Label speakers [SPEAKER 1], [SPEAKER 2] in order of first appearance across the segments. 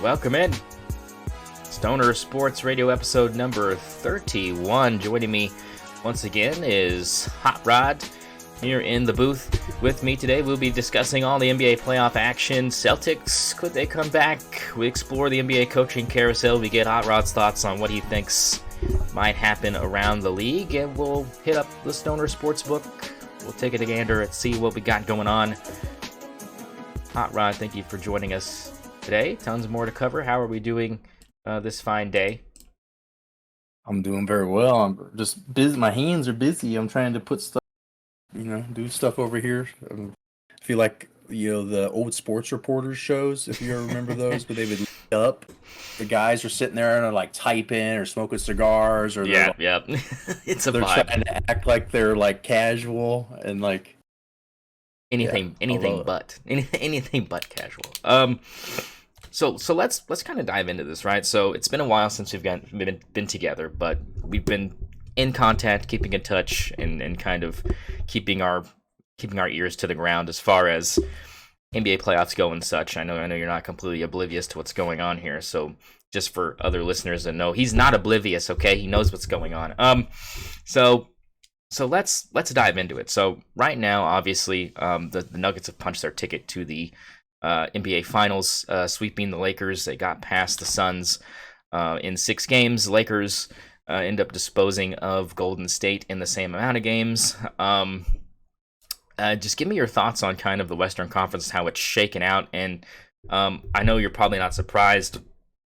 [SPEAKER 1] Welcome in. St0ner Sports Radio episode number 31. Joining me once again is Hot Rod here in the booth with me today. We'll be discussing all the NBA playoff action. Celtics, could they come back? We explore the NBA coaching carousel. We get Hot Rod's thoughts on what he thinks might happen around the league. And we'll hit up the St0ner Sportsbook. We'll take it a gander and see what we got going on. Hot Rod, thank you for joining us today. Tons more to cover. How are we doing this fine day?
[SPEAKER 2] I'm doing very well. I'm just busy. My hands are busy. I'm trying to put stuff, do stuff over here. I feel like, the old sports reporters shows, if you ever remember those, where they would look up. The guys are sitting there and they're like typing or smoking cigars, or
[SPEAKER 1] Yep. It's a
[SPEAKER 2] they're
[SPEAKER 1] vibe.
[SPEAKER 2] trying to act like they're like casual and like
[SPEAKER 1] anything but casual. So let's kind of dive into this, right? So it's been a while since we've been together, but we've been in contact, keeping in touch, and kind of keeping our ears to the ground as far as NBA playoffs go and such. I know you're not completely oblivious to what's going on here, so just for other listeners to know, he's not oblivious. Okay, he knows what's going on. So let's dive into it. So right now, obviously, the Nuggets have punched their ticket to the NBA Finals, sweeping the Lakers. They got past the Suns in 6 games. Lakers end up disposing of Golden State in the same amount of games. Just give me your thoughts on kind of the Western Conference, how it's shaken out. And I know you're probably not surprised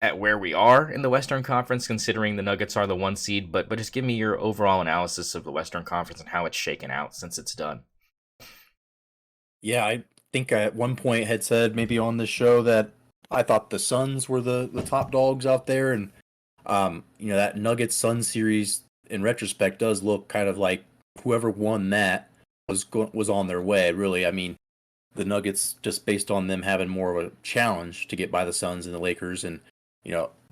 [SPEAKER 1] at where we are in the Western Conference, considering the Nuggets are the 1 seed, but just give me your overall analysis of the Western Conference and how it's shaken out since it's done.
[SPEAKER 2] Yeah, I think I at one point had said maybe on this show that I thought the Suns were the top dogs out there, and that Nuggets Suns series in retrospect does look kind of like whoever won that was on their way. Really, I mean, the Nuggets, just based on them having more of a challenge to get by the Suns and the Lakers, and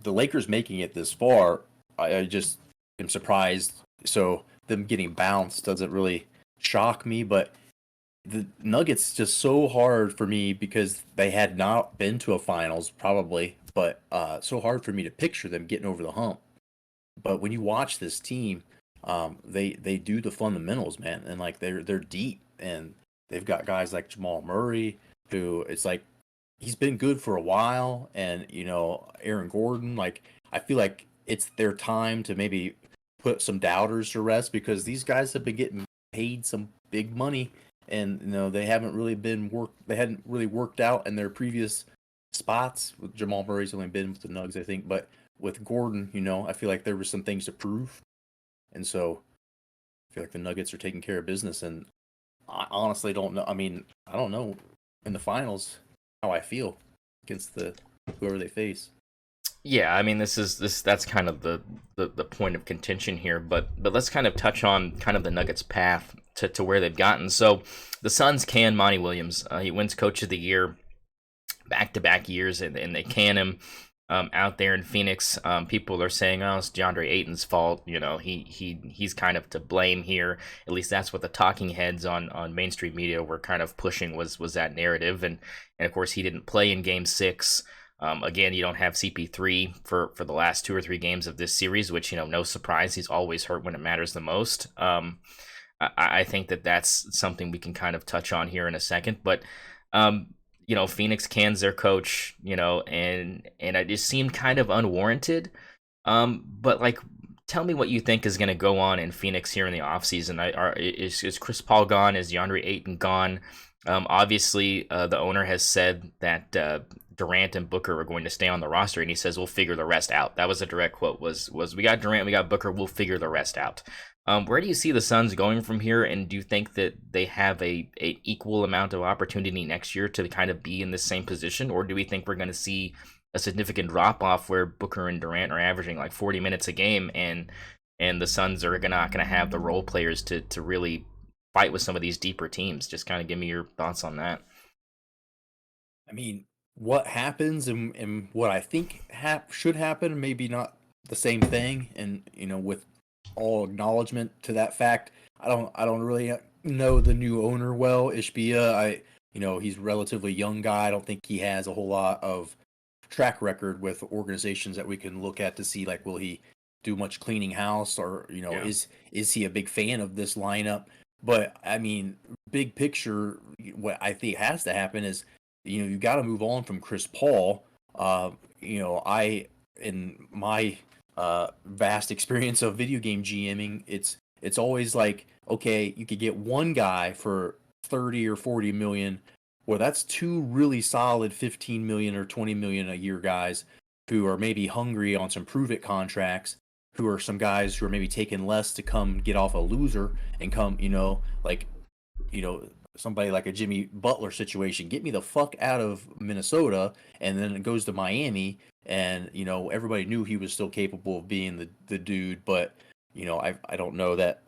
[SPEAKER 2] the Lakers making it this far, I just am surprised. So them getting bounced doesn't really shock me, but the Nuggets just so hard for me because they had not been to a finals probably, but so hard for me to picture them getting over the hump. But when you watch this team, they do the fundamentals, man, and like they're deep, and they've got guys like Jamal Murray, who it's like he's been good for a while, and Aaron Gordon. Like, I feel like it's their time to maybe put some doubters to rest, because these guys have been getting paid some big money, and they hadn't really worked out in their previous spots. With Jamal Murray's only been with the Nugs, I think, but with Gordon, I feel like there were some things to prove, and so I feel like the Nuggets are taking care of business. And I honestly don't know. I mean, I don't know in the finals how I feel against whoever they face.
[SPEAKER 1] Yeah, I mean, that's kind of the point of contention here, but let's kind of touch on kind of the Nuggets' path to where they've gotten. So the Suns can Monty Williams. He wins Coach of the Year back-to-back years, and they can him out there in Phoenix. People are saying, oh, it's DeAndre Ayton's fault. He's kind of to blame here. At least that's what the talking heads on mainstream media were kind of pushing, was that narrative. And of course, he didn't play in Game 6. Again, you don't have CP3 for the last 2 or 3 games of this series, which, no surprise, he's always hurt when it matters the most. I think that's something we can kind of touch on here in a second. But, Phoenix cans their coach, and it just seemed kind of unwarranted. But, like, tell me what you think is going to go on in Phoenix here in the offseason. Is Chris Paul gone? Is DeAndre Ayton gone? Obviously, the owner has said that Durant and Booker are going to stay on the roster, and he says we'll figure the rest out. That was a direct quote. Was we got Durant, we got Booker, we'll figure the rest out. Where do you see the Suns going from here, and do you think that they have a equal amount of opportunity next year to kind of be in the same position, or do we think we're going to see a significant drop off where Booker and Durant are averaging like 40 minutes a game, and the Suns are not going to have the role players to really fight with some of these deeper teams? Just kind of give me your thoughts on that.
[SPEAKER 2] I mean, what happens and what I think should happen, maybe not the same thing. And with all acknowledgement to that fact, I don't really know the new owner well, Ishbia. He's a relatively young guy. I don't think he has a whole lot of track record with organizations that we can look at to see, like, will he do much cleaning house, or
[SPEAKER 1] Yeah.
[SPEAKER 2] is he a big fan of this lineup? But I mean, big picture, what I think has to happen is, you got to move on from Chris Paul. I in my vast experience of video game GMing, it's always like, okay, you could get one guy for 30 or 40 million. Well, that's two really solid 15 million or 20 million a year guys who are maybe hungry on some prove it contracts, who are some guys who are maybe taking less to come get off a loser and come, like, you know, somebody like a Jimmy Butler situation. Get me the fuck out of Minnesota, and then it goes to Miami, and everybody knew he was still capable of being the dude, but I don't know that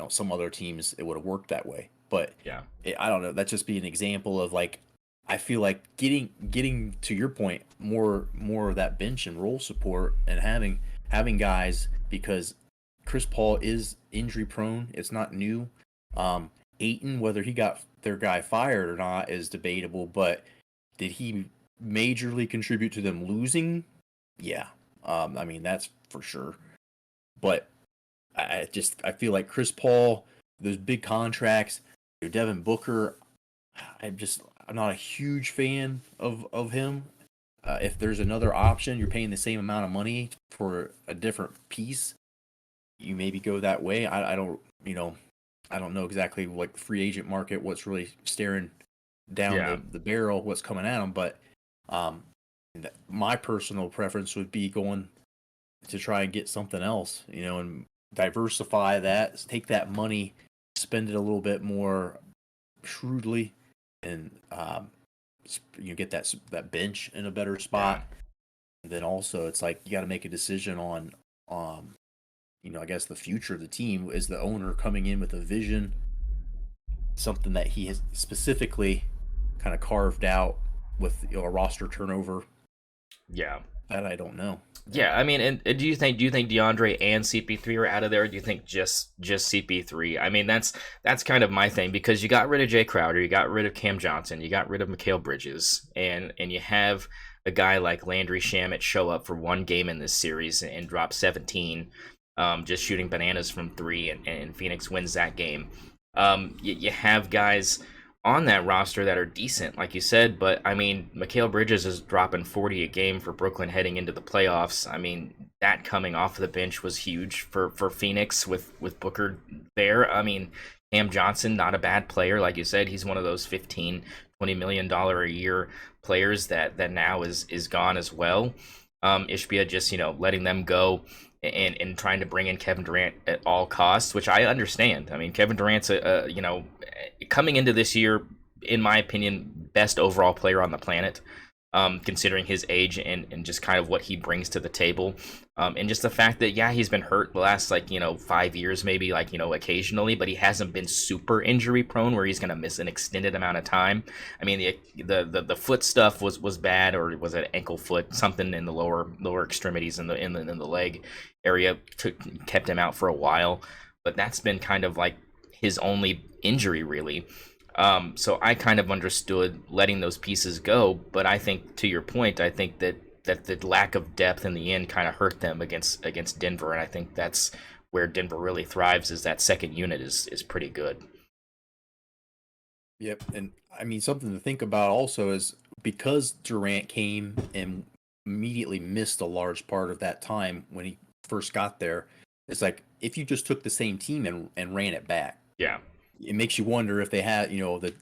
[SPEAKER 2] some other teams it would have worked that way. But
[SPEAKER 1] Yeah.
[SPEAKER 2] I don't know. That's just be an example of, like, I feel like getting to your point, more of that bench and role support, and having guys, because Chris Paul is injury prone. It's not new. Aiton, whether he got their guy fired or not is debatable, but did he majorly contribute to them losing? Yeah. I mean, that's for sure. But I feel like Chris Paul, those big contracts, Devin Booker, I'm not a huge fan of him. If there's another option, you're paying the same amount of money for a different piece, you maybe go that way. I don't know exactly, like, the free agent market, what's really staring down
[SPEAKER 1] Yeah.
[SPEAKER 2] the barrel, what's coming at them. But um, my personal preference would be going to try and get something else, and diversify that, take that money, spend it a little bit more shrewdly, and get that bench in a better
[SPEAKER 1] Yeah.
[SPEAKER 2] spot. And then also, it's like you got to make a decision on, I guess, the future of the team. Is the owner coming in with a vision, something that he has specifically kind of carved out with, a roster turnover?
[SPEAKER 1] Yeah.
[SPEAKER 2] That I don't know.
[SPEAKER 1] Yeah, I mean, and do you think DeAndre and CP3 are out of there? Or do you think just CP3? I mean, that's kind of my thing, because you got rid of Jay Crowder, you got rid of Cam Johnson, you got rid of Mikal Bridges, and you have a guy like Landry Shamet show up for one game in this series and drop 17, just shooting bananas from three, and Phoenix wins that game. You have guys on that roster that are decent, like you said, but I mean, Mikal Bridges is dropping 40 a game for Brooklyn heading into the playoffs. I mean, that coming off of the bench was huge for Phoenix with Booker there. I mean, Cam Johnson, not a bad player, like you said. He's one of those 15-20 million dollar a year players that now is gone as well. Ishbia just letting them go, and trying to bring in Kevin Durant at all costs, which I understand. I mean, Kevin Durant's coming into this year, in my opinion, best overall player on the planet, considering his age and just kind of what he brings to the table, and just the fact that, yeah, he's been hurt the last 5 years, maybe, occasionally, but he hasn't been super injury prone where he's going to miss an extended amount of time. I mean, the foot stuff was bad, or was it ankle foot, something in the lower extremities in the leg area kept him out for a while, but that's been kind of like his only injury, really. So I kind of understood letting those pieces go, but I think, to your point, I think that the lack of depth in the end kind of hurt them against Denver, and I think that's where Denver really thrives, is that second unit is pretty good.
[SPEAKER 2] Yep, and I mean, something to think about also is, because Durant came and immediately missed a large part of that time when he first got there. It's like, if you just took the same team and ran it back,
[SPEAKER 1] Yeah,
[SPEAKER 2] it makes you wonder if they had, the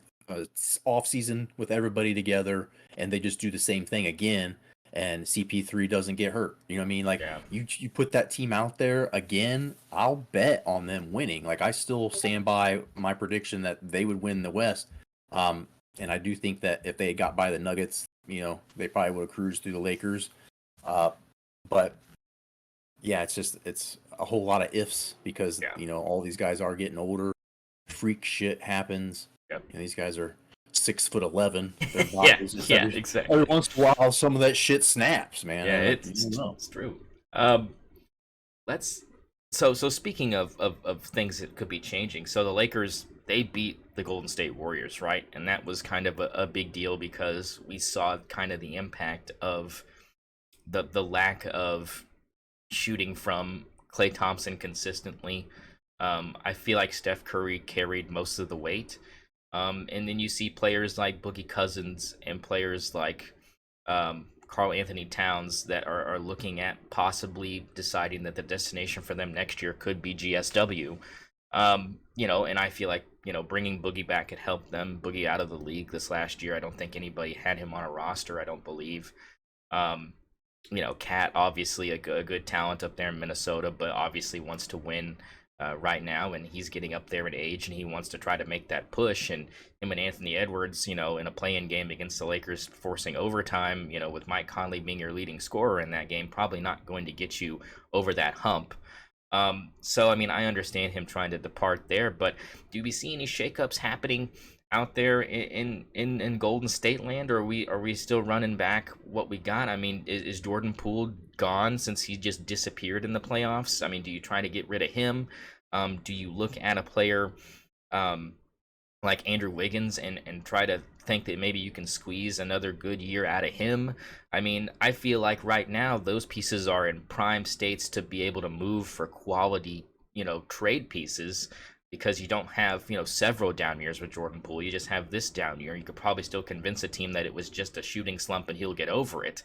[SPEAKER 2] off season with everybody together, and they just do the same thing again, and CP3 doesn't get hurt. You know what I mean? Like,
[SPEAKER 1] yeah,
[SPEAKER 2] you put that team out there again, I'll bet on them winning. Like, I still stand by my prediction that they would win the West. And I do think that if they had got by the Nuggets, they probably would have cruised through the Lakers. Uh, but yeah, it's a whole lot of ifs, because
[SPEAKER 1] yeah,
[SPEAKER 2] all these guys are getting older. Freak shit happens.
[SPEAKER 1] yep.
[SPEAKER 2] These guys are 6'11". Their
[SPEAKER 1] Yeah,
[SPEAKER 2] bodies just
[SPEAKER 1] yeah,
[SPEAKER 2] every
[SPEAKER 1] exactly.
[SPEAKER 2] once in a while, some of that shit snaps, man.
[SPEAKER 1] Yeah,
[SPEAKER 2] And, like,
[SPEAKER 1] it's
[SPEAKER 2] you don't
[SPEAKER 1] it's,
[SPEAKER 2] know.
[SPEAKER 1] it's true. Um, let's so speaking of things that could be changing. So the Lakers they beat the Golden State Warriors, right? And that was kind of a big deal because we saw kind of the impact of the lack of shooting from Klay Thompson consistently. I feel like Steph Curry carried most of the weight. And then you see players like Boogie Cousins and players like Carl Anthony Towns that are looking at possibly deciding that the destination for them next year could be GSW. And I feel like, bringing Boogie back could help them. Boogie out of the league this last year. I don't think anybody had him on a roster, I don't believe. Um, Cat, obviously a good talent up there in Minnesota, but obviously wants to win right now, and he's getting up there in age, and he wants to try to make that push. And him and Anthony Edwards, in a play-in game against the Lakers, forcing overtime, with Mike Conley being your leading scorer in that game, probably not going to get you over that hump. So I mean, I understand him trying to depart there, but do we see any shakeups happening out there in Golden State land, or are we still running back what we got? I mean, is Jordan Poole gone since he just disappeared in the playoffs? I mean, do you try to get rid of him? Do you look at a player um, like Andrew Wiggins and try to think that maybe you can squeeze another good year out of him? I mean, I feel like right now those pieces are in prime states to be able to move for quality, trade pieces, because you don't have, several down years with Jordan Poole. You just have this down year. You could probably still convince a team that it was just a shooting slump and he'll get over it.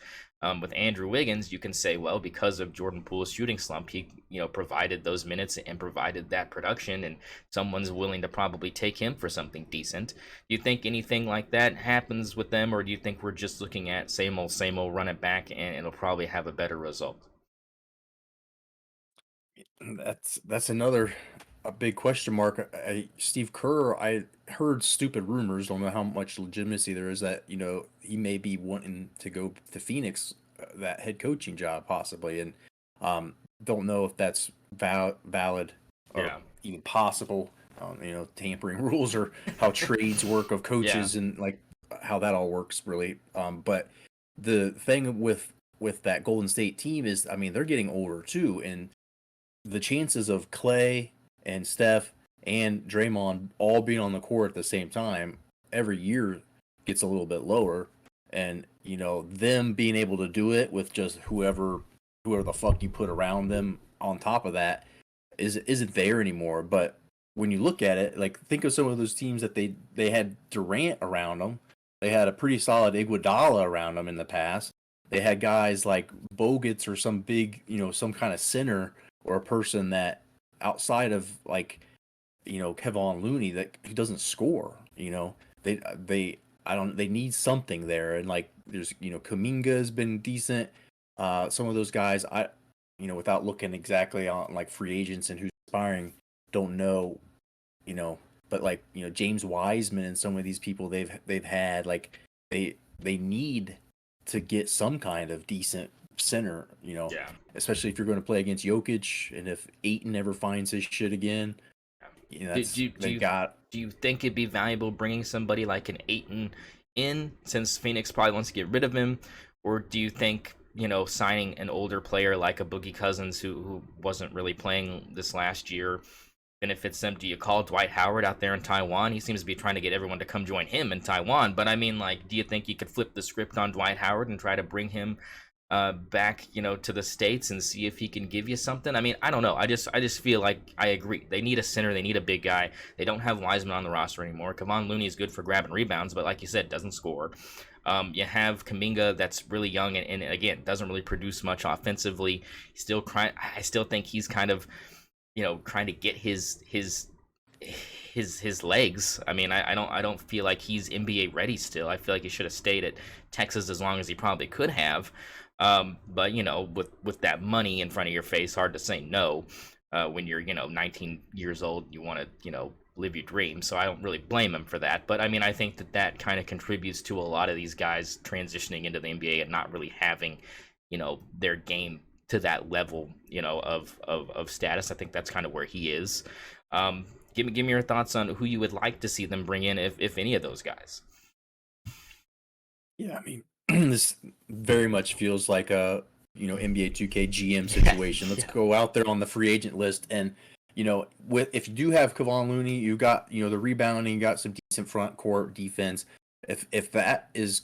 [SPEAKER 1] With Andrew Wiggins, you can say, well, because of Jordan Poole's shooting slump, he, provided those minutes and provided that production, and someone's willing to probably take him for something decent. Do you think anything like that happens with them, or do you think we're just looking at same old, run it back, and it'll probably have a better result?
[SPEAKER 2] That's another a big question mark. Steve Kerr, I heard stupid rumors. Don't know how much legitimacy there is that he may be wanting to go to Phoenix, that head coaching job possibly, and don't know if that's valid or
[SPEAKER 1] Yeah.
[SPEAKER 2] even possible. Tampering rules or how trades work of
[SPEAKER 1] Yeah.
[SPEAKER 2] coaches and like how that all works really. But the thing with that Golden State team is, I mean, they're getting older too, and the chances of Clay and Steph and Draymond all being on the court at the same time every year gets a little bit lower. And, them being able to do it with just whoever the fuck you put around them on top of that isn't there anymore. But when you look at it, like think of some of those teams that they had Durant around them. They had a pretty solid Iguodala around them in the past. They had guys like Bogut's or some big, some kind of center or a person that outside of like Kevon Looney that he doesn't score. They I don't they need something there, and like there's Kaminga has been decent. Some of those guys without looking exactly on like free agents and who's aspiring, don't know, you know, but like James Wiseman and some of these people they've had, like they need to get some kind of decent center,
[SPEAKER 1] Yeah.
[SPEAKER 2] especially if you're going to play against Jokic, and if Aiton ever finds his shit again,
[SPEAKER 1] Do, do, do
[SPEAKER 2] they
[SPEAKER 1] you
[SPEAKER 2] got.
[SPEAKER 1] do you think it'd be valuable bringing somebody like an Aiton in, since Phoenix probably wants to get rid of him, or do you think signing an older player like a Boogie Cousins who wasn't really playing this last year benefits them? Do you call Dwight Howard out there in Taiwan? He seems to be trying to get everyone to come join him in Taiwan, but I mean, like, do you think you could flip the script on Dwight Howard and try to bring him back, to the States and see if he can give you something? I mean, I don't know. I just feel like I agree. They need a center. They need a big guy. They don't have Wiseman on the roster anymore. Kevon Looney is good for grabbing rebounds, but like you said, doesn't score. You have Kaminga that's really young and again doesn't really produce much offensively. Still crying. I still think he's kind of trying to get his legs. I mean, I don't feel like he's NBA ready still. I feel like he should have stayed at Texas as long as he probably could have. But with that money in front of your face, hard to say no. When you're 19 years old, you want to live your dream. So I don't really blame him for that. But I mean, I think that kind of contributes to a lot of these guys transitioning into the NBA and not really having their game to that level of status. I think that's kind of where he is. Give me your thoughts on who you would like to see them bring in, if any of those guys.
[SPEAKER 2] Yeah, I mean, this very much feels like a NBA 2K GM situation. Let's
[SPEAKER 1] Yeah.
[SPEAKER 2] go out there on the free agent list and with if you do have Kevon Looney, you got the rebounding, you got some decent front court defense. If that is,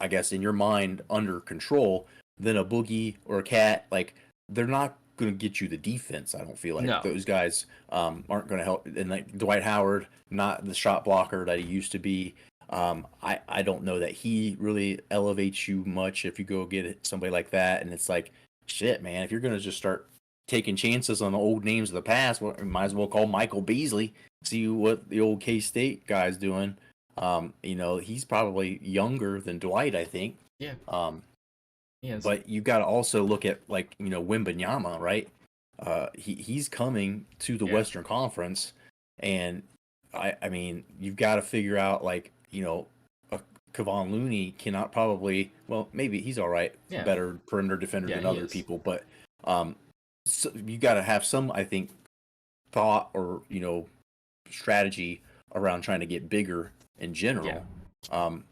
[SPEAKER 2] I guess, in your mind under control, then a Boogie or a Cat, like they're not going to get you the defense. I don't feel like
[SPEAKER 1] No.
[SPEAKER 2] those guys aren't going to help. And like Dwight Howard, not the shot blocker that he used to be. I don't know that he really elevates you much if you go get somebody like that. And it's like, shit, man, if you're going to just start taking chances on the old names of the past, well, we might as well call Michael Beasley, see what the old K State guy's doing. He's probably younger than Dwight, I think.
[SPEAKER 1] Yeah. He is.
[SPEAKER 2] But you got to also look at like Wembanyama, right? He's coming to the
[SPEAKER 1] Yeah.
[SPEAKER 2] Western Conference, and I mean you've got to figure out like a Kevon Looney cannot probably, well, maybe he's all right,
[SPEAKER 1] Yeah.
[SPEAKER 2] better perimeter defender
[SPEAKER 1] Yeah,
[SPEAKER 2] than
[SPEAKER 1] he
[SPEAKER 2] other
[SPEAKER 1] is.
[SPEAKER 2] people, but so you got to have some, I think, thought or strategy around trying to get bigger in
[SPEAKER 1] Yeah.
[SPEAKER 2] general.
[SPEAKER 1] I mean,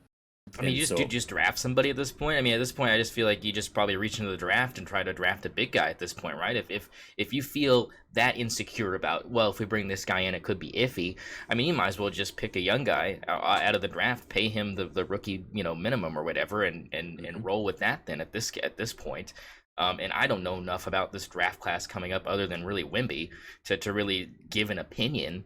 [SPEAKER 2] And
[SPEAKER 1] you
[SPEAKER 2] so
[SPEAKER 1] just draft somebody at this point. I mean, at this point, I just feel like you just probably reach into the draft and try to draft a big guy at this point, right? If you feel that insecure about, well, if we bring this guy in, it could be iffy. I mean, you might as well just pick a young guy out of the draft, pay him the rookie minimum or whatever, and roll with that. Then at this point. And I don't know enough about this draft class coming up other than really Wimby to really give an opinion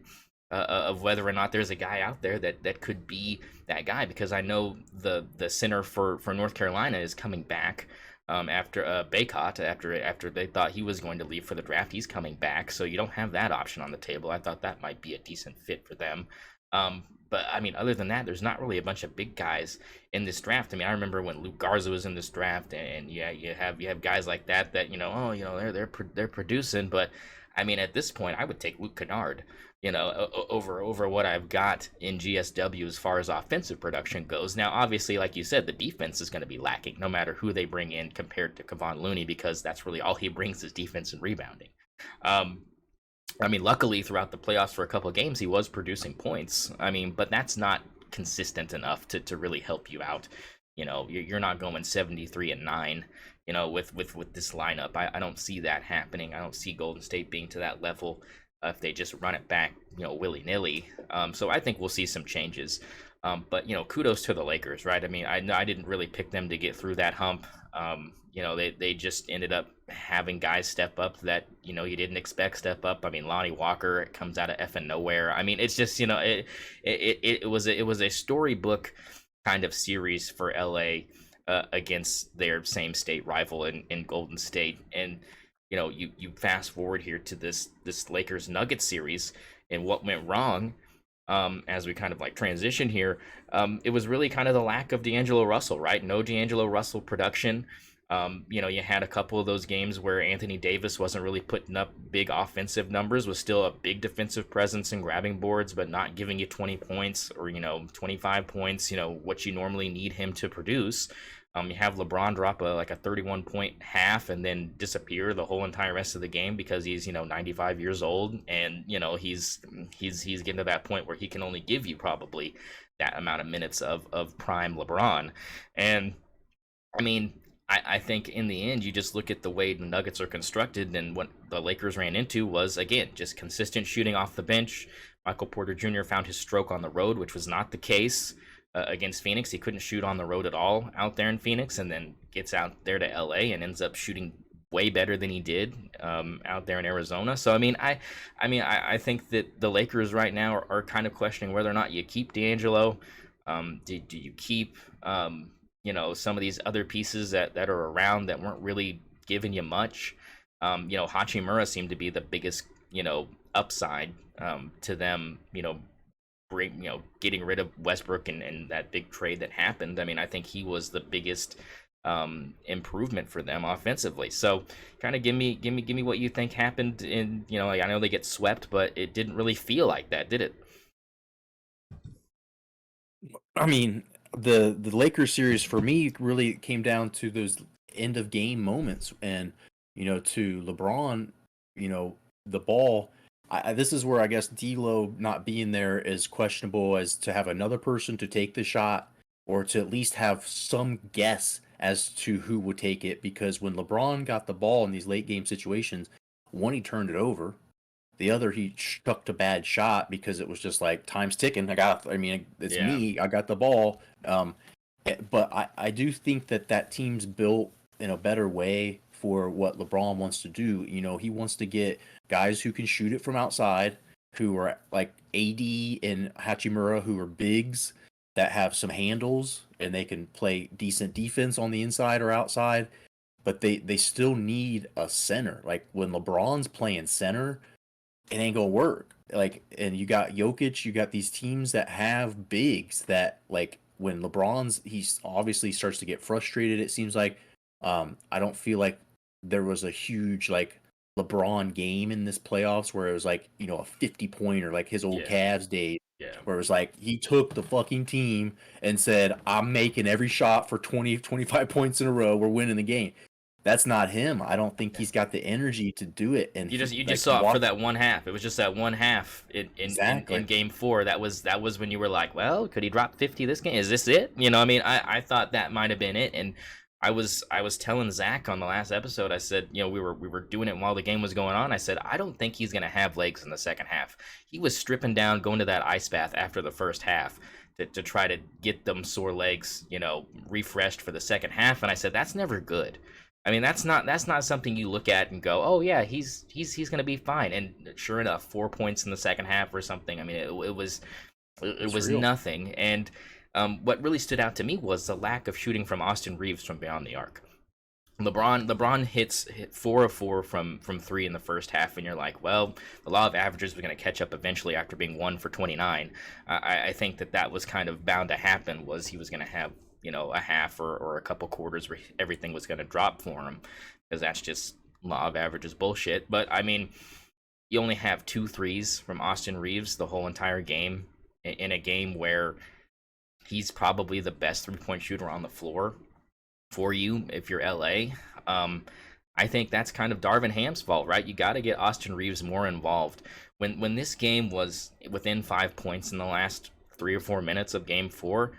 [SPEAKER 1] of whether or not there's a guy out there that could be that guy, because I know the center for North Carolina is coming back after Baycott, after they thought he was going to leave for the draft. He's coming back, so you don't have that option on the table. I thought that might be a decent fit for them. But I mean, other than that, there's not really a bunch of big guys in this draft. I mean, I remember when Luke Garza was in this draft, and yeah, you have guys like that they're producing, but I mean, at this point, I would take Luke Kennard, over what I've got in GSW as far as offensive production goes. Now, obviously, like you said, the defense is going to be lacking no matter who they bring in compared to Kevon Looney, because that's really all he brings is defense and rebounding. I mean, luckily throughout the playoffs for a couple of games, he was producing points. I mean, but that's not consistent enough to really help you out. You're not going 73-9. With this lineup, I don't see that happening. I don't see Golden State being to that level if they just run it back, willy nilly. So I think we'll see some changes. But kudos to the Lakers, right? I mean, I didn't really pick them to get through that hump. They just ended up having guys step up that you didn't expect step up. I mean, Lonnie Walker comes out of effing nowhere. I mean, it's just it was a storybook kind of series for LA against their same state rival in Golden State, and you fast forward here to this Lakers Nuggets series, and what went wrong. As we kind of like transition here, it was really kind of the lack of D'Angelo Russell, right? No D'Angelo Russell production. You had a couple of those games where Anthony Davis wasn't really putting up big offensive numbers, was still a big defensive presence and grabbing boards, but not giving you 20 points or 25 points, what you normally need him to produce. You have LeBron drop a 31-point half and then disappear the whole entire rest of the game because he's 95 years old, and he's getting to that point where he can only give you probably that amount of minutes of prime LeBron. And I mean, I think in the end, you just look at the way the Nuggets are constructed, and what the Lakers ran into was, again, just consistent shooting off the bench. Michael Porter Jr. found his stroke on the road, which was not the case against Phoenix. He couldn't shoot on the road at all out there in Phoenix, and then gets out there to LA and ends up shooting way better than he did out there in Arizona. So I think that the Lakers right now are kind of questioning whether or not you keep D'Angelo. Do you keep some of these other pieces that are around that weren't really giving you much? Hachimura seemed to be the biggest upside to them. Getting rid of Westbrook and that big trade that happened. I mean, I think he was the biggest improvement for them offensively. So kind of give me what you think happened in, I know they get swept, but it didn't really feel like that, did it?
[SPEAKER 2] I mean, the Lakers series for me really came down to those end of game moments, and to LeBron, the ball. This is where I guess D'Lo not being there is questionable, as to have another person to take the shot or to at least have some guess as to who would take it. Because when LeBron got the ball in these late game situations, one, he turned it over, The other, he chucked a bad shot because it was just like time's ticking. I mean, it's
[SPEAKER 1] Yeah,
[SPEAKER 2] me. I got the ball. But I do think that that team's built in a better way for what LeBron wants to do. You know, he wants to get guys who can shoot it from outside, who are like AD and Hachimura, who are bigs that have some handles and they can play decent defense on the inside or outside. But they still need a center. Like when LeBron's playing center, it ain't gonna work. Like, and you got Jokic, you got these teams that have bigs that, like, when LeBron's, he's obviously starts to get frustrated. It seems like, I don't feel like there was a huge like LeBron game in this playoffs where it was like, you know, a 50 pointer like his old
[SPEAKER 1] yeah,
[SPEAKER 2] Cavs days,
[SPEAKER 1] yeah.
[SPEAKER 2] where it was like he took the fucking team and said, I'm making every shot for 20 25 points in a row. We're winning the game. That's not him. I don't think he's got the energy to do it. And
[SPEAKER 1] You just
[SPEAKER 2] he
[SPEAKER 1] you just
[SPEAKER 2] like
[SPEAKER 1] saw it for
[SPEAKER 2] watch
[SPEAKER 1] that one half. It was just that one half in
[SPEAKER 2] exactly.
[SPEAKER 1] game four. That was when you were like, well, could he drop 50 this game? Is this it? You know, I mean, I thought that might have been it. And I was telling Zach on the last episode, I said, you know, we were doing it while the game was going on. I said, I don't think he's gonna have legs in the second half. He was stripping down, going to that ice bath after the first half to try to get them sore legs, you know, refreshed for the second half. And I said, that's never good. I mean, that's not something you look at and go, oh yeah, he's gonna be fine. And sure enough, 4 points in the second half or something. I mean, it
[SPEAKER 2] It's
[SPEAKER 1] was
[SPEAKER 2] real.
[SPEAKER 1] nothing. And what really stood out to me was the lack of shooting from Austin Reeves from beyond the arc. LeBron hit 4 of 4 from three in the first half, and you're like, well, the law of averages was going to catch up eventually after being 1 for 29. I think that was kind of bound to happen. Was he was going to have, you know, a half or a couple quarters where everything was going to drop for him, because that's just law of averages bullshit. But I mean, you only have 2 threes from Austin Reeves the whole entire game, in a game where he's probably the best 3 point shooter on the floor for you if you're LA. Um, I think that's kind of Darvin Ham's fault, right? You got to get Austin Reeves more involved. When this game was within 5 points in the last 3 or 4 minutes of Game Four,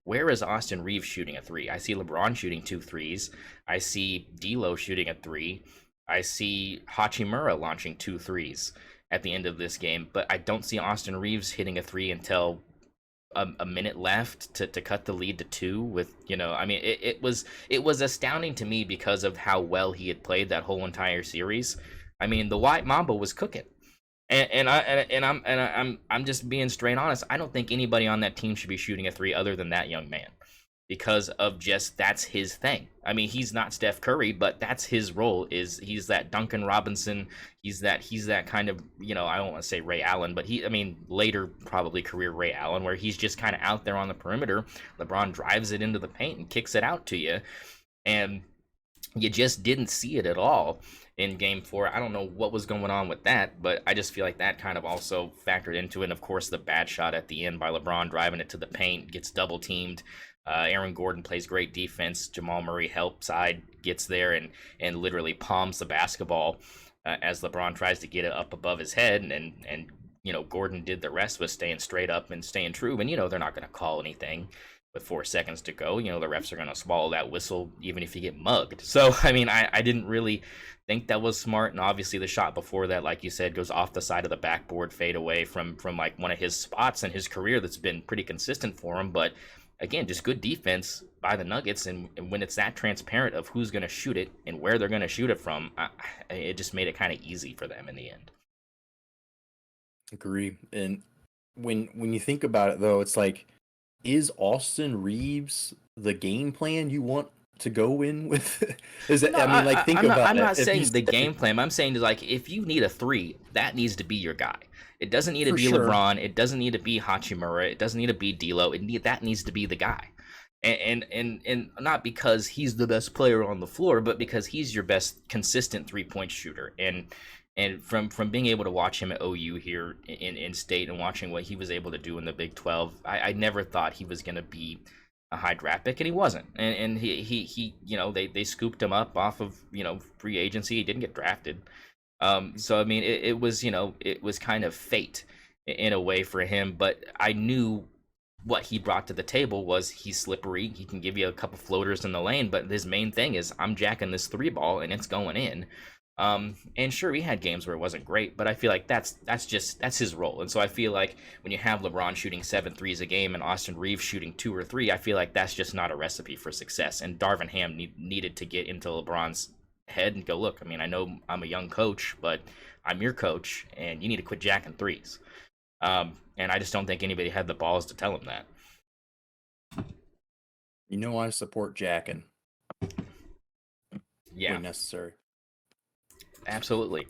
[SPEAKER 1] where is Austin Reeves shooting a three? I see LeBron shooting 2 threes. I see D'Lo shooting a three. I see Hachimura launching 2 threes at the end of this game, but I don't see Austin Reeves hitting a three until a minute left to cut the lead to two with, you know, I mean, it was astounding to me because of how well he had played that whole entire series. I mean, the White Mamba was cooking. And I'm just being straight honest. I don't think anybody on that team should be shooting a three other than that young man, because of just that's his thing. I mean, he's not Steph Curry, but that's his role. Is he's that Duncan Robinson? He's that kind of, you know, I don't want to say Ray Allen, but I mean, later probably career Ray Allen, where he's just kind of out there on the perimeter. LeBron drives it into the paint and kicks it out to you, and you just didn't see it at all in game four. I don't know what was going on with that, but I just feel like that kind of also factored into it. And of course, the bad shot at the end by LeBron driving it to the paint, gets double teamed. Aaron Gordon plays great defense. Jamal Murray help side gets there and literally palms the basketball as LeBron tries to get it up above his head, and you know, Gordon did the rest with staying straight up and staying true. And you know, they're not going to call anything with 4 seconds to go. You know, the refs are going to swallow that whistle even if you get mugged. So, I mean, I didn't really think that was smart. And obviously the shot before that, like you said, goes off the side of the backboard, fade away from like one of his spots in his career that's been pretty consistent for him. But again, just good defense by the Nuggets. And when it's that transparent of who's going to shoot it and where they're going to shoot it from, it just made it kind of easy for them in the end.
[SPEAKER 2] Agree. And when you think about it though, it's like, is Austin Reeves the game plan you want to go in with? Is it?
[SPEAKER 1] No,
[SPEAKER 2] I mean, like, think
[SPEAKER 1] I'm not.
[SPEAKER 2] about
[SPEAKER 1] I'm
[SPEAKER 2] it.
[SPEAKER 1] not
[SPEAKER 2] If
[SPEAKER 1] saying
[SPEAKER 2] he's
[SPEAKER 1] the game plan. I'm saying like if you need a three, that needs to be your guy. It doesn't need to
[SPEAKER 2] for
[SPEAKER 1] be
[SPEAKER 2] sure,
[SPEAKER 1] LeBron. It doesn't need to be Hachimura. It doesn't need to be D'Lo. That needs to be the guy. And not because he's the best player on the floor, but because he's your best consistent 3 point shooter. And from being able to watch him at OU here in state and watching what he was able to do in the Big 12, I never thought he was going to be a high draft pick, and he wasn't. And he you know, they scooped him up off of, you know, free agency. He didn't get drafted. So I mean, it was, you know, it was kind of fate in a way for him. But I knew what he brought to the table was he's slippery. He can give you a couple floaters in the lane, but his main thing is I'm jacking this three ball and it's going in. And sure, he had games where it wasn't great, but I feel like that's his role. And so I feel like when you have LeBron shooting 7 threes a game and Austin Reeves shooting 2 or 3, I feel like that's just not a recipe for success. And Darvin Ham needed to get into LeBron's head and go, look, I mean, I know I'm a young coach, but I'm your coach, and you need to quit jacking threes. And I just don't think anybody had the balls to tell him that.
[SPEAKER 2] You know, I support jacking
[SPEAKER 1] Yeah,
[SPEAKER 2] when necessary.
[SPEAKER 1] absolutely.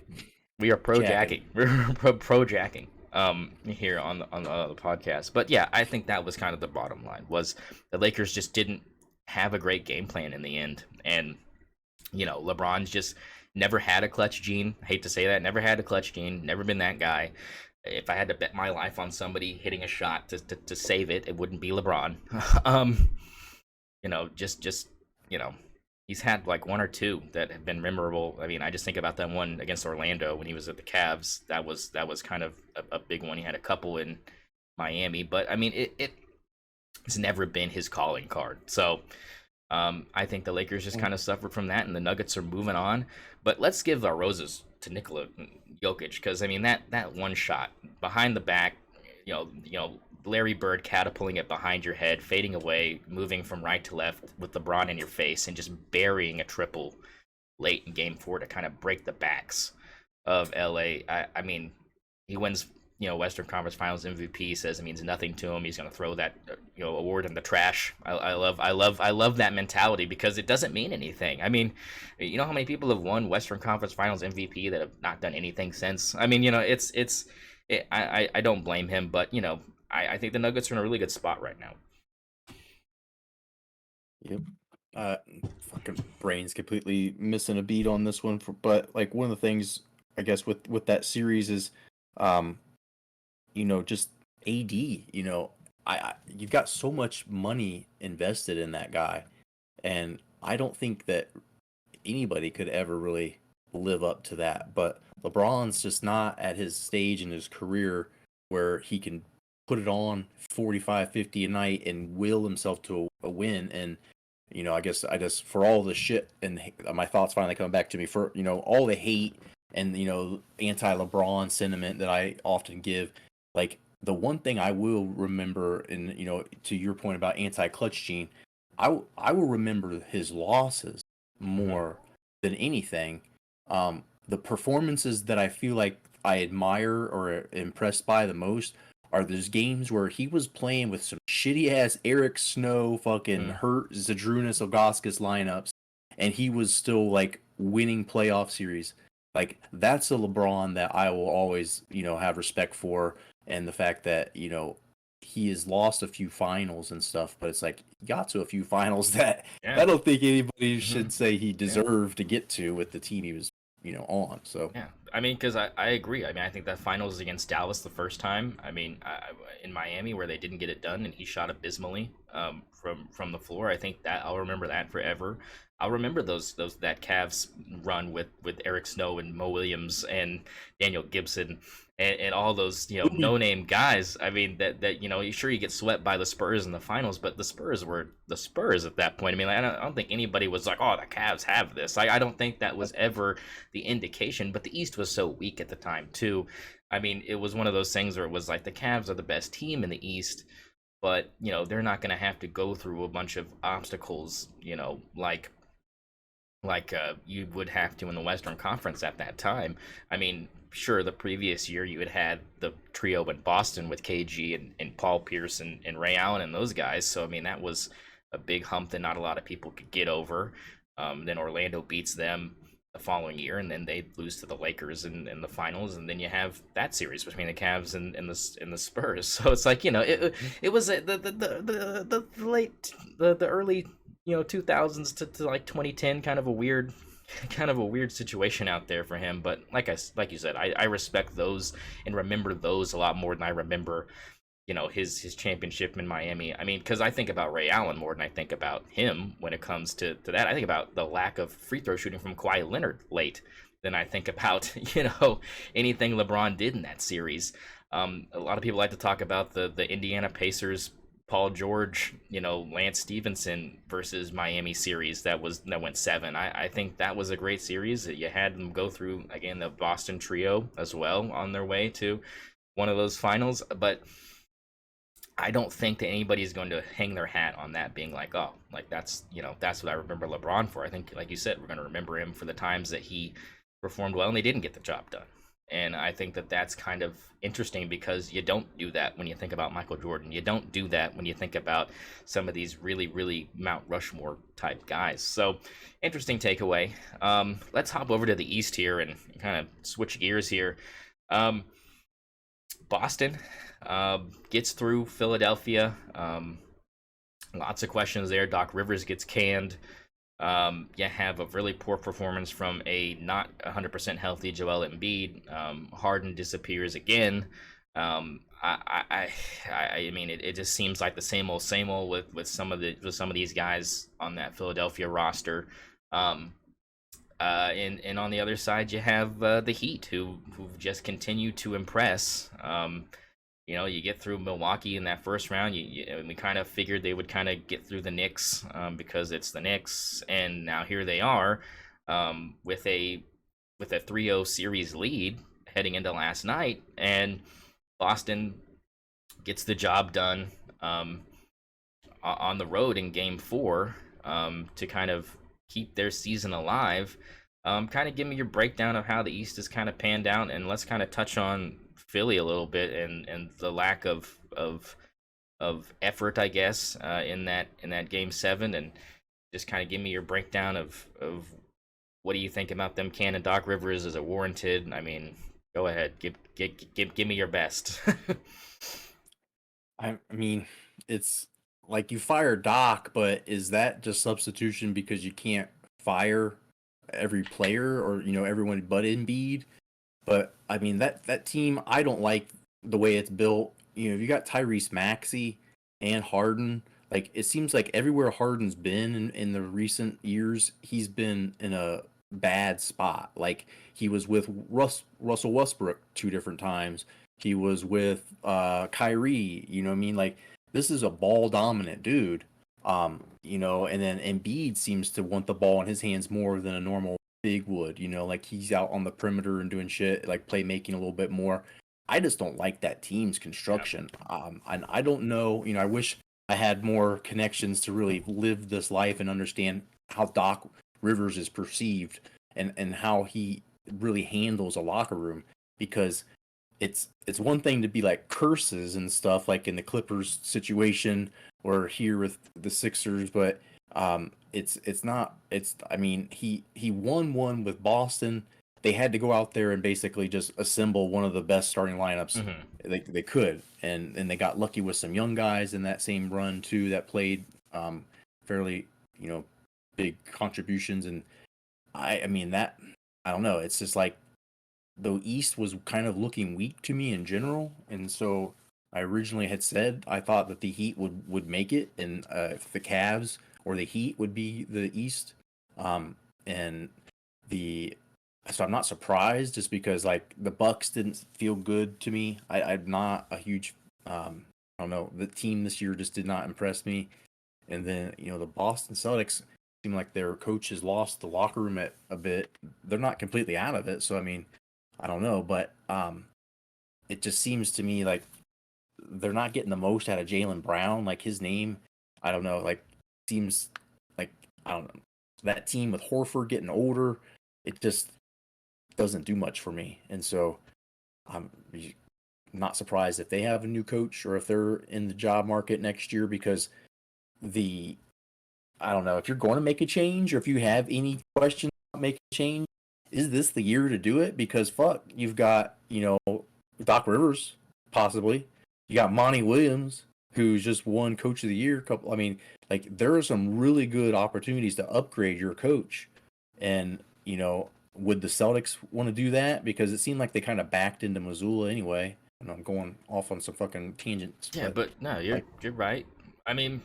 [SPEAKER 1] We are pro jacking. We're pro jacking here on the podcast. But yeah, I think that was kind of the bottom line, was the Lakers just didn't have a great game plan in the end. And LeBron's just never had a clutch gene. I hate to say that, never had a clutch gene, never been that guy. If I had to bet my life on somebody hitting a shot to save it, it wouldn't be LeBron. Just he's had like one or two that have been memorable. I mean, I just think about that one against Orlando when he was at the Cavs. That was kind of a big one. He had a couple in Miami, but I mean, it's never been his calling card. So I think the Lakers just kind of suffered from that, and the Nuggets are moving on. But let's give our roses to Nikola Jokic, because I mean that one shot behind the back, Larry Bird catapulting it behind your head, fading away, moving from right to left with LeBron in your face, and just burying a triple late in Game 4 to kind of break the backs of LA. I mean, he wins Western Conference Finals MVP, says it means nothing to him. He's going to throw that award in the trash. I love that mentality, because it doesn't mean anything. I mean, you know how many people have won Western Conference Finals MVP that have not done anything since? I mean, I don't blame him, but I think the Nuggets are in a really good spot right now.
[SPEAKER 2] Yep. Fucking brain's completely missing a beat on this one. But like, one of the things I guess with that series is, just AD. You've got so much money invested in that guy, and I don't think that anybody could ever really live up to that. But LeBron's just not at his stage in his career where he can put it on 45, 50 a night and will himself to a win. And I guess for all the shit, and my thoughts finally coming back to me, for all the hate and anti LeBron sentiment that I often give, like, the one thing I will remember, and to your point about anti clutch gene, I will remember his losses more than anything. The performances that I feel like I admire or impressed by the most are those games where he was playing with some shitty ass Eric Snow, fucking hurt Zydrunas Ilgauskas lineups, and he was still like winning playoff series. Like, that's a LeBron that I will always have respect for, and the fact that he has lost a few finals and stuff, but it's like he got to a few finals that I don't think anybody should say he deserved to get to with the team he was on. So
[SPEAKER 1] yeah, I mean, because I agree. I mean, I think that finals against Dallas the first time, I mean, in Miami, where they didn't get it done and he shot abysmally from the floor, I think that I'll remember that forever. I'll remember that Cavs run with Eric Snow and Mo Williams and Daniel Gibson and all those no name guys. I mean, that sure, you get swept by the Spurs in the finals, but the Spurs were the Spurs at that point. I mean, I don't think anybody was like, oh, the Cavs have this. I don't think that was ever the indication. But the East was so weak at the time too. I mean, it was one of those things where it was like the Cavs are the best team in the East, but they're not going to have to go through a bunch of obstacles, like you would have to in the Western Conference at that time. I mean, sure, the previous year you had the trio in Boston with KG and Paul Pierce and Ray Allen and those guys. So, I mean, that was a big hump that not a lot of people could get over. Then Orlando beats them the following year, and then they lose to the Lakers in the finals, and then you have that series between the Cavs and the Spurs. So it's like it was the early 2000s to like 2010, kind of a weird situation out there for him. But like you said, I respect those and remember those a lot more than I remember his championship in Miami. I mean, because I think about Ray Allen more than I think about him when it comes to that. I think about the lack of free throw shooting from Kawhi Leonard late than I think about anything LeBron did in that series. A lot of people like to talk about the Indiana Pacers Paul George, Lance Stevenson versus Miami series that went 7. I think that was a great series. That you had them go through again the Boston trio as well on their way to one of those finals, but I don't think that anybody's going to hang their hat on that being like, oh, like that's what I remember LeBron for. I think, like you said, we're going to remember him for the times that he performed well and they didn't get the job done. And I think that that's kind of interesting because you don't do that when you think about Michael Jordan. You don't do that when you think about some of these really, really Mount Rushmore type guys. So, interesting takeaway. Let's hop over to the East here and kind of switch gears here. Boston gets through Philadelphia. Lots of questions there. Doc Rivers gets canned. You have a really poor performance from a not 100% healthy Joel Embiid. Harden disappears again. I mean, it just seems like the same old with some of these guys on that Philadelphia roster. And on the other side, you have the Heat, who just continue to impress. You get through Milwaukee in that first round. We kind of figured they would kind of get through the Knicks because it's the Knicks, and now here they are with a 3-0 series lead heading into last night, and Boston gets the job done on the road in Game 4 to kind of keep their season alive. Kind of give me your breakdown of how the East has kind of panned out, and let's kind of touch on Philly a little bit and the lack of effort, I guess, in that Game 7, and just kind of give me your breakdown of what do you think about them canning Doc Rivers? Is it warranted? I mean, go ahead, give me your best.
[SPEAKER 2] I mean, it's like you fire Doc, but is that just substitution because you can't fire every player or everyone but Embiid? But I mean that team, I don't like the way it's built. You got Tyrese Maxey and Harden. Like it seems like everywhere Harden's been in the recent years, he's been in a bad spot. Like he was with Russell Westbrook 2 different times. He was with Kyrie. You know what I mean? Like this is a ball dominant dude. And then Embiid seems to want the ball in his hands more than a normal big would. Like he's out on the perimeter and doing shit, like playmaking a little bit more. I just don't like that team's construction. And I don't know. I wish I had more connections to really live this life and understand how Doc Rivers is perceived and how he really handles a locker room, because it's one thing to be like curses and stuff like in the Clippers situation or here with the Sixers, but it's not. I mean, he won one with Boston. They had to go out there and basically just assemble one of the best starting lineups they could, and they got lucky with some young guys in that same run too that played fairly big contributions. And I mean that, I don't know. It's just like the East was kind of looking weak to me in general, and so I originally had said I thought that the Heat would make it, and if the Cavs or the Heat would be the East, and so I'm not surprised, just because like the Bucks didn't feel good to me. I'm not a huge I don't know, the team this year just did not impress me, and then the Boston Celtics seem like their coach has lost the locker room a bit. They're not completely out of it, so I mean, I don't know, but it just seems to me like they're not getting the most out of Jaylen Brown. Like his name, I don't know, like seems like, I don't know, that team with Horford getting older, it just doesn't do much for me. And so I'm not surprised if they have a new coach or if they're in the job market next year, because I don't know, if you're going to make a change or if you have any questions about making a change, is this the year to do it? Because fuck, you've got, Doc Rivers, possibly. You got Monty Williams, who's just won Coach of the Year. I mean, like there are some really good opportunities to upgrade your coach. And, would the Celtics want to do that? Because it seemed like they kind of backed into Missoula anyway. And I'm going off on some fucking tangents.
[SPEAKER 1] Yeah, but no, you're right. I mean,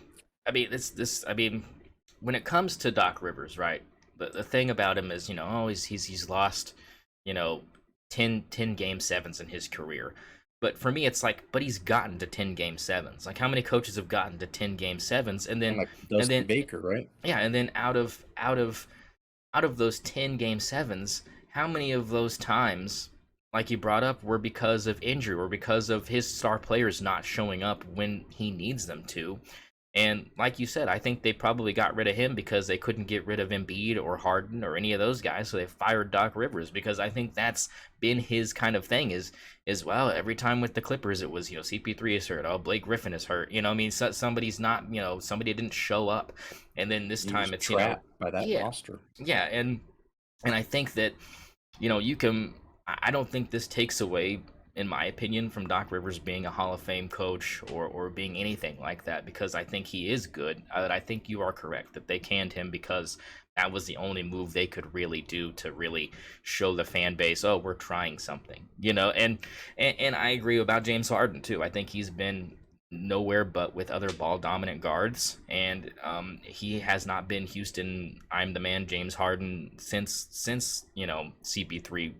[SPEAKER 1] this. I mean, when it comes to Doc Rivers, right? The thing about him is, he's lost, 10 game sevens in his career. But for me, it's like, but he's gotten to 10 game sevens. Like, how many coaches have gotten to 10 game sevens,
[SPEAKER 2] And like
[SPEAKER 1] and
[SPEAKER 2] Dusty
[SPEAKER 1] then
[SPEAKER 2] Baker, right?
[SPEAKER 1] yeah, and then out of those 10 game sevens, how many of those times, like you brought up, were because of injury or because of his star players not showing up when he needs them to? And like you said, I think they probably got rid of him because they couldn't get rid of Embiid or Harden or any of those guys, so they fired Doc Rivers, because I think that's been his kind of thing is well, every time with the Clippers it was, CP3 is hurt, oh, Blake Griffin is hurt, I mean, somebody's not, somebody didn't show up, and then this
[SPEAKER 2] He was
[SPEAKER 1] time it's,
[SPEAKER 2] trapped by that
[SPEAKER 1] yeah,
[SPEAKER 2] roster.
[SPEAKER 1] yeah, and I think that, you can. I don't think this takes away, in my opinion, from Doc Rivers being a Hall of Fame coach or being anything like that, because I think he is good. I think you are correct that they canned him because that was the only move they could really do to really show the fan base, oh, we're trying something, and I agree about James Harden too. I think he's been nowhere but with other ball dominant guards, and he has not been Houston I'm the man James Harden since CP3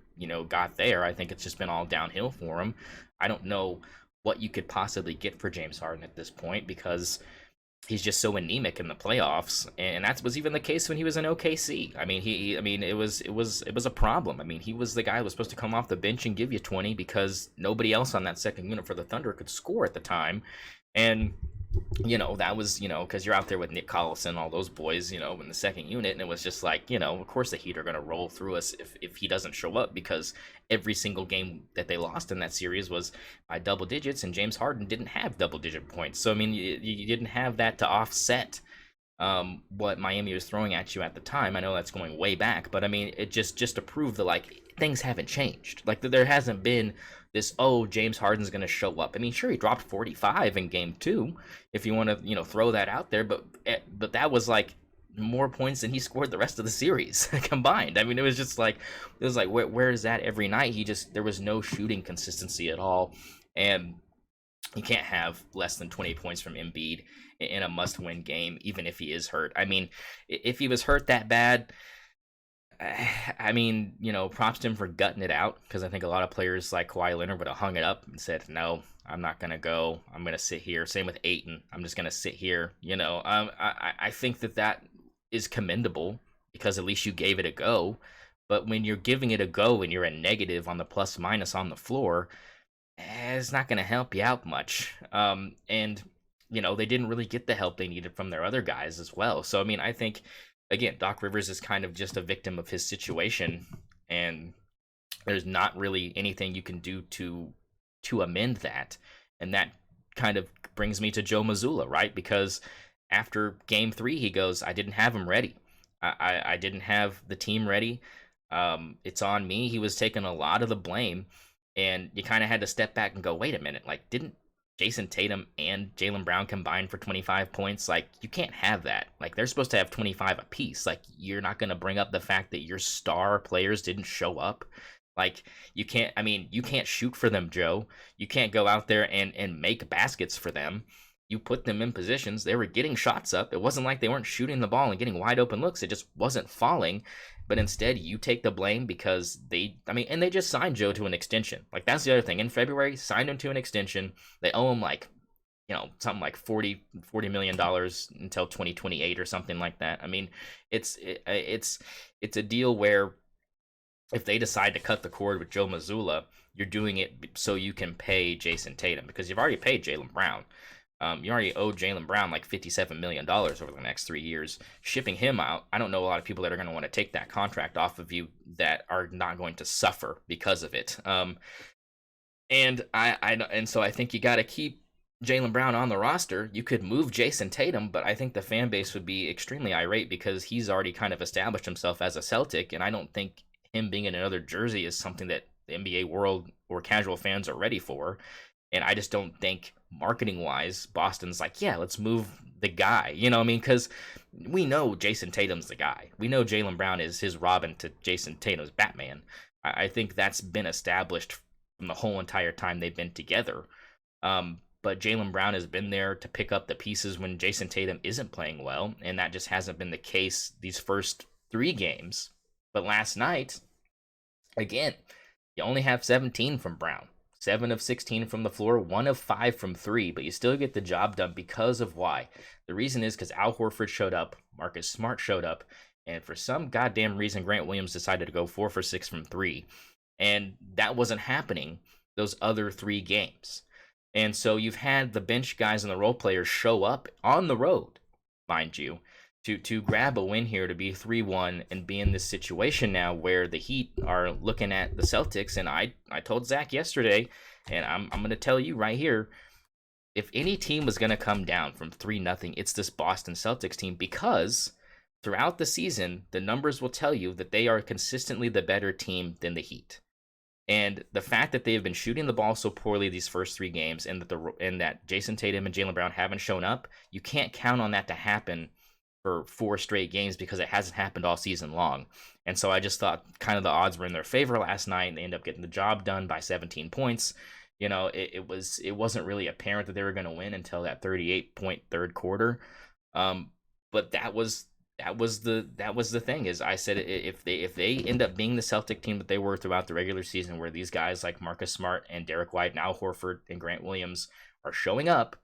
[SPEAKER 1] got there. I think it's just been all downhill for him. I don't know what you could possibly get for James Harden at this point, because he's just so anemic in the playoffs, and that was even the case when he was in OKC. I mean, I mean, it was a problem. I mean, he was the guy who was supposed to come off the bench and give you 20 because nobody else on that second unit for the Thunder could score at the time, and that was, because you're out there with Nick Collison, all those boys, in the second unit, and it was just like, of course the Heat are going to roll through us if he doesn't show up, because every single game that they lost in that series was by double digits, and James Harden didn't have double digit points. So, I mean, you didn't have that to offset what Miami was throwing at you at the time. I know that's going way back, but I mean, it just to prove that, like, things haven't changed. Like, there hasn't been this, oh, James Harden's going to show up. I mean, sure, he dropped 45 in game 2, if you want to, throw that out there, but that was like more points than he scored the rest of the series combined. I mean, it was like where is that every night? There was no shooting consistency at all, and you can't have less than 20 points from Embiid in a must-win game, even if he is hurt. I mean, if he was hurt that bad, I mean, props to him for gutting it out, because I think a lot of players like Kawhi Leonard would have hung it up and said, no, I'm not going to go. I'm going to sit here. Same with Ayton. I'm just going to sit here. I think that is commendable, because at least you gave it a go. But when you're giving it a go and you're a negative on the plus minus on the floor, it's not going to help you out much. And they didn't really get the help they needed from their other guys as well. So, I mean, I think, again, Doc Rivers is kind of just a victim of his situation, and there's not really anything you can do to amend that. And that kind of brings me to Joe Mazzulla, right? Because after game 3, he goes, I didn't have him ready. I didn't have the team ready. It's on me. He was taking a lot of the blame, and you kind of had to step back and go, wait a minute, like, didn't Jason Tatum and Jaylen Brown combined for 25 points? Like, you can't have that. Like, they're supposed to have 25 apiece. Like, you're not going to bring up the fact that your star players didn't show up. Like, you can't shoot for them, Joe. You can't go out there and make baskets for them. You put them in positions. They were getting shots up. It wasn't like they weren't shooting the ball and getting wide open looks. It just wasn't falling. But instead, you take the blame because they just signed Joe to an extension. Like, that's the other thing. In February, signed him to an extension. They owe him, like, something like $40 million until 2028 or something like that. I mean, it's a deal where if they decide to cut the cord with Joe Mazzulla, you're doing it so you can pay Jason Tatum, because you've already paid Jaylen Brown. You already owe Jaylen Brown like $57 million over the next 3 years. Shipping him out, I don't know a lot of people that are going to want to take that contract off of you that are not going to suffer because of it. And so I think you got to keep Jaylen Brown on the roster. You could move Jason Tatum, but I think the fan base would be extremely irate because he's already kind of established himself as a Celtic, and I don't think him being in another jersey is something that the NBA world or casual fans are ready for. And I just don't think marketing-wise, Boston's like, yeah, let's move the guy. You know what I mean? Because we know Jason Tatum's the guy. We know Jaylen Brown is his Robin to Jason Tatum's Batman. I think that's been established from the whole entire time they've been together. But Jaylen Brown has been there to pick up the pieces when Jason Tatum isn't playing well, and that just hasn't been the case these first 3 games. But last night, again, you only have 17 from Brown. 7 of 16 from the floor, 1 of 5 from 3, but you still get the job done because of why. The reason is because Al Horford showed up, Marcus Smart showed up, and for some goddamn reason, Grant Williams decided to go 4 for 6 from 3. And that wasn't happening those other 3 games. And so you've had the bench guys and the role players show up on the road, mind you, to grab a win here, to be 3-1 and be in this situation now where the Heat are looking at the Celtics. And I told Zach yesterday, and I'm going to tell you right here, if any team was going to come down from 3-0, it's this Boston Celtics team, because throughout the season, the numbers will tell you that they are consistently the better team than the Heat. And the fact that they have been shooting the ball so poorly these first 3 games, and that Jason Tatum and Jaylen Brown haven't shown up, you can't count on that to happen for 4 straight games, because it hasn't happened all season long. And so I just thought kind of the odds were in their favor last night, and they ended up getting the job done by 17 points. You know, it wasn't really apparent that they were going to win until that 38-point third quarter. But that was the thing. Is I said, if they end up being the Celtic team that they were throughout the regular season, where these guys like Marcus Smart and Derek White and Al Horford and Grant Williams are showing up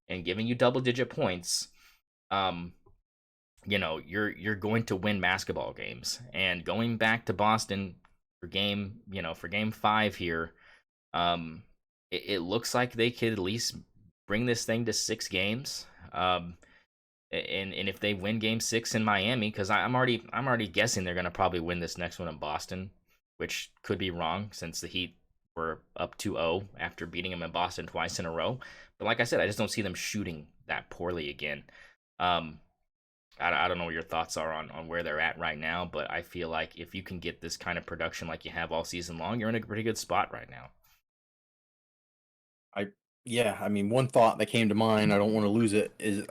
[SPEAKER 1] and giving you double-digit points, you know, you're going to win basketball games. And going back to Boston for game 5 here, it looks like they could at least bring this thing to 6 games. And if they win game 6 in Miami, because I'm already guessing they're going to probably win this next one in Boston, which could be wrong since the Heat were up 2-0 after beating them in Boston twice in a row. But like I said, I just don't see them shooting that poorly again. I don't know what your thoughts are on where they're at right now, but I feel like if you can get this kind of production like you have all season long, you're in a pretty good spot right now.
[SPEAKER 2] I mean, one thought that came to mind, I don't want to lose it, is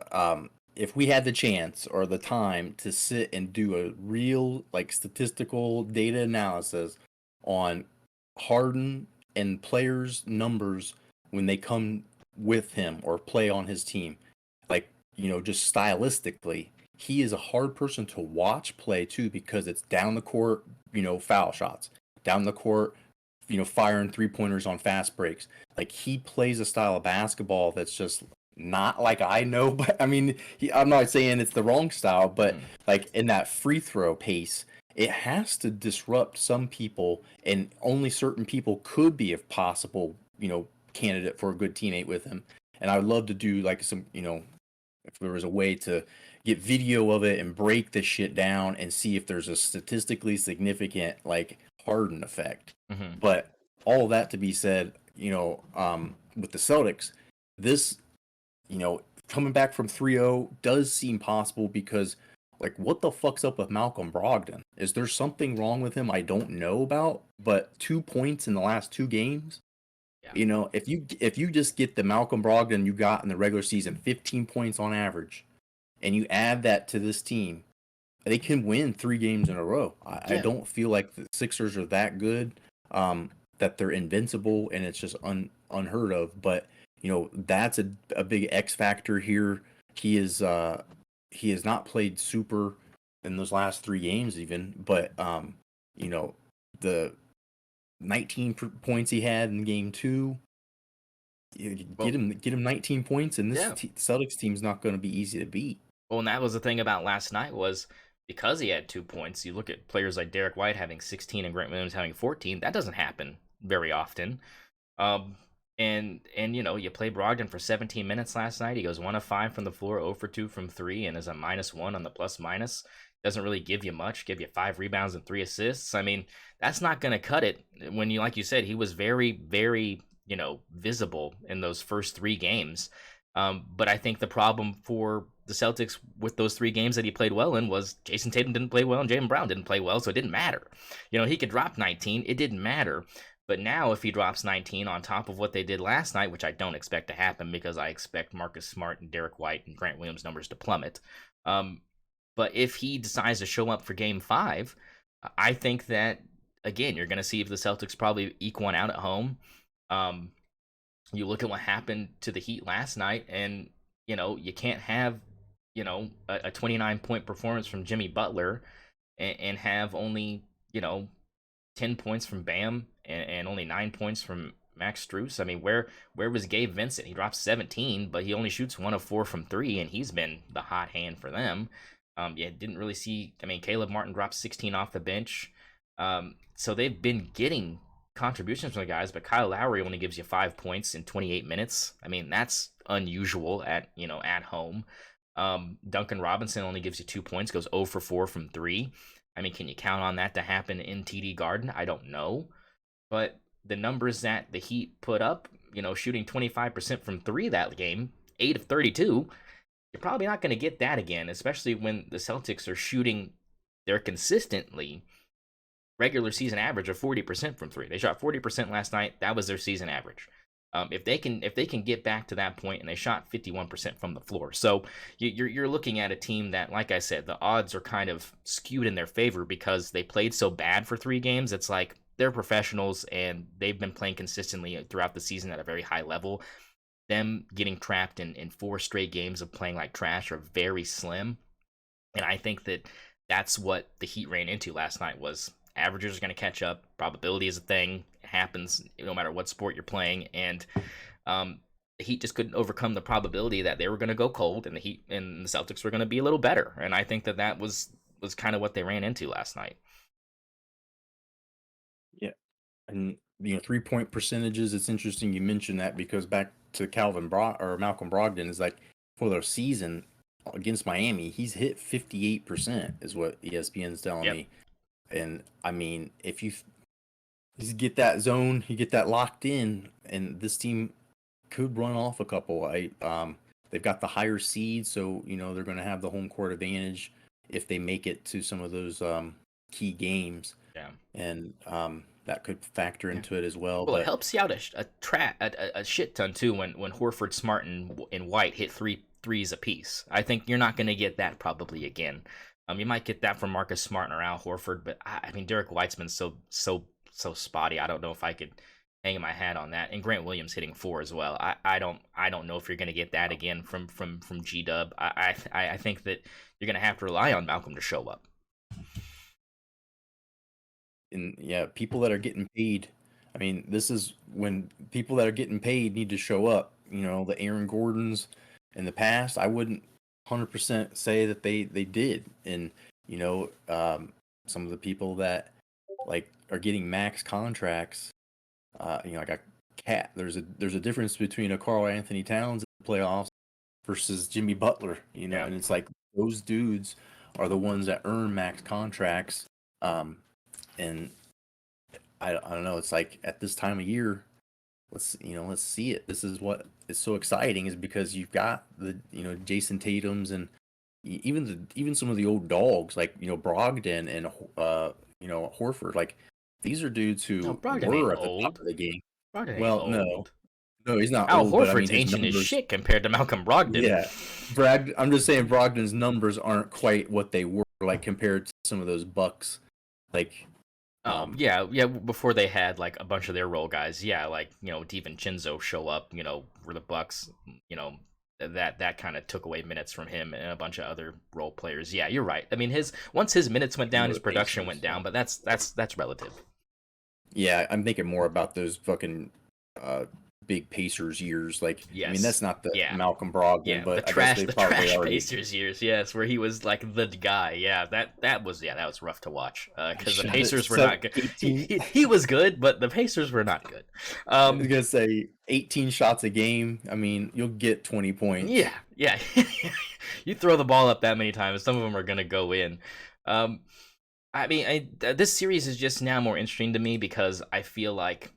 [SPEAKER 2] if we had the chance or the time to sit and do a real like statistical data analysis on Harden and players' numbers when they come with him or play on his team, like, you know, just stylistically, he is a hard person to watch play too, because it's down the court, you know, foul shots, down the court, you know, firing 3-pointers on fast breaks. Like, he plays a style of basketball that's just not like I know, but I mean, I'm not saying it's the wrong style, but like in that free throw pace, it has to disrupt some people, and only certain people could be, if possible, you know, candidate for a good teammate with him. And I would love to do like some, you know, if there was a way to get video of it and break this shit down and see if there's a statistically significant like Harden effect.
[SPEAKER 1] Mm-hmm.
[SPEAKER 2] But all that to be said, you know, with the Celtics, this, you know, coming back from 3-0 does seem possible, because like, what the fuck's up with Malcolm Brogdon? Is there something wrong with him I don't know about? But 2 points in the last 2 games?
[SPEAKER 1] Yeah.
[SPEAKER 2] You know, if you just get the Malcolm Brogdon you got in the regular season, 15 points on average, and you add that to this team, they can win 3 games in a row. I don't feel like the Sixers are that good, that they're invincible and it's just unheard of. But you know, that's a big X factor here. He has not played super in those last 3 games even, but you know, the 19 points he had in game 2, get him 19 points, and this Celtics team's not going to be easy to beat.
[SPEAKER 1] Well, and that was the thing about last night, was because he had 2 points. You look at players like Derek White having 16 and Grant Williams having 14. That doesn't happen very often. And you know, you play Brogdon for 17 minutes last night. He goes 1 of 5 from the floor, 0 for 2 from 3, and is a -1 on the plus minus. Doesn't really give you much. Give you 5 rebounds and 3 assists. I mean, that's not going to cut it when you, like you said, he was very, very, you know, visible in those first 3 games. But I think the problem for the Celtics with those 3 games that he played well in was Jason Tatum didn't play well and Jaylen Brown didn't play well, so it didn't matter. You know, he could drop 19, it didn't matter. But now if he drops 19 on top of what they did last night, which I don't expect to happen because I expect Marcus Smart and Derek White and Grant Williams' numbers to plummet. But if he decides to show up for game 5, I think that, again, you're going to see if the Celtics probably eke one out at home. You look at what happened to the Heat last night, and, you know, you can't have, you know, a 29-point performance from Jimmy Butler and have only, you know, 10 points from Bam and only 9 points from Max Strus. I mean, where was Gabe Vincent? He dropped 17, but he only shoots 1 of 4 from three, and he's been the hot hand for them. Yeah, didn't really see. I mean, Caleb Martin dropped 16 off the bench. So they've been getting contributions from the guys, but Kyle Lowry only gives you 5 points in 28 minutes. I mean, that's unusual at home. Duncan Robinson only gives you 2 points, goes 0 for 4 from three. I mean, can you count on that to happen in TD Garden? I don't know. But the numbers that the Heat put up, shooting 25% from three that game, 8 of 32, you're probably not going to get that again, especially when the Celtics are shooting their consistently regular season average of 40% from three. They shot 40% last night. That was their season average. If they can get back to that point, and they shot 51% from the floor, so you're looking at a team that, like I said, the odds are kind of skewed in their favor because they played so bad for 3 games. It's like they're professionals and they've been playing consistently throughout the season at a very high level. Them getting trapped in 4 straight games of playing like trash are very slim, and I think that that's what the Heat ran into last night. Was averages are going to catch up. Probability is a thing. It happens no matter what sport you're playing. And the Heat just couldn't overcome the probability that they were going to go cold, and the Heat and the Celtics were going to be a little better. And I think that was kind of what they ran into last night.
[SPEAKER 2] Yeah, and 3-point percentages. It's interesting you mentioned that because back to Malcolm Brogdon is like for the season against Miami, he's hit 58% is what ESPN's telling me. And I mean, if you get that zone, you get that locked in, and this team could run off a couple. They've got the higher seed, so they're going to have the home court advantage if they make it to some of those key games.
[SPEAKER 1] Yeah,
[SPEAKER 2] and that could factor into it as well.
[SPEAKER 1] Well,
[SPEAKER 2] But
[SPEAKER 1] it helps you out a shit ton too when Horford, Smart, and White hit three threes apiece. I think you're not going to get that probably again. You might get that from Marcus Smart or Al Horford, but I mean Derek White's been so spotty. I don't know if I could hang my hat on that. And Grant Williams hitting 4 as well. I don't know if you're going to get that again from G Dub. I think that you're going to have to rely on Malcolm to show up.
[SPEAKER 2] and yeah, people that are getting paid. I mean, this is when people that are getting paid need to show up. The Aaron Gordons in the past, I wouldn't 100% say that they did. And some of the people that like are getting max contracts, like a cat. There's a difference between a Karl Anthony Towns in the playoffs versus Jimmy Butler.
[SPEAKER 1] Yeah.
[SPEAKER 2] And it's like those dudes are the ones that earn max contracts. And I don't know. It's like at this time of year, let's see it. This is what is so exciting, is because you've got the Jason Tatum's and even some of the old dogs like Brogdon and Horford. Like these are dudes who
[SPEAKER 1] Brogdon
[SPEAKER 2] were
[SPEAKER 1] ain't
[SPEAKER 2] at the top
[SPEAKER 1] old.
[SPEAKER 2] of the game.
[SPEAKER 1] Brogdon
[SPEAKER 2] Well,
[SPEAKER 1] ain't old.
[SPEAKER 2] no, he's not
[SPEAKER 1] Al
[SPEAKER 2] old. But I mean,
[SPEAKER 1] Horford's
[SPEAKER 2] his
[SPEAKER 1] ancient as
[SPEAKER 2] numbers,
[SPEAKER 1] shit compared to Malcolm Brogdon.
[SPEAKER 2] yeah, I'm just saying Brogdon's numbers aren't quite what they were like compared to some of those Bucks. Like,
[SPEAKER 1] yeah. Before they had like a bunch of their role guys, yeah, like DiVincenzo show up, for the Bucks, that kind of took away minutes from him and a bunch of other role players. Yeah, you're right. I mean, once his minutes went down, his production went down, but that's relative.
[SPEAKER 2] Yeah, I'm thinking more about those fucking big Pacers years. Like,
[SPEAKER 1] yes.
[SPEAKER 2] I mean, that's not the Malcolm Brogdon, but
[SPEAKER 1] the trash Pacers years. Yes, where he was like the guy. Yeah, that was rough to watch because the Pacers were not good. He was good, but the Pacers were not good.
[SPEAKER 2] I was gonna say 18 shots a game. I mean, you'll get 20 points.
[SPEAKER 1] Yeah. You throw the ball up that many times, some of them are gonna go in. I mean, this series is just now more interesting to me because I feel like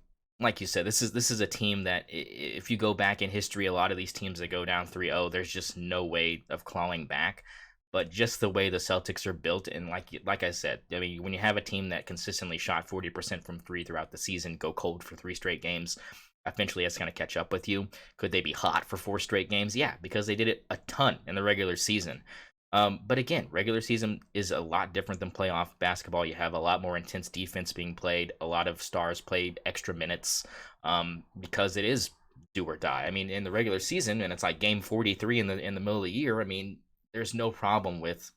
[SPEAKER 1] you said, this is a team that if you go back in history, a lot of these teams that go down 3-0, there's just no way of clawing back. But just the way the Celtics are built, and like I said, I mean, when you have a team that consistently shot 40% from three throughout the season, go cold for 3 straight games, eventually that's going to catch up with you. Could they be hot for 4 straight games? Yeah, because they did it a ton in the regular season. But again, regular season is a lot different than playoff basketball. You have a lot more intense defense being played. A lot of stars played extra minutes because it is do or die. I mean, in the regular season, and it's like game 43 in the middle of the year. I mean, there's no problem with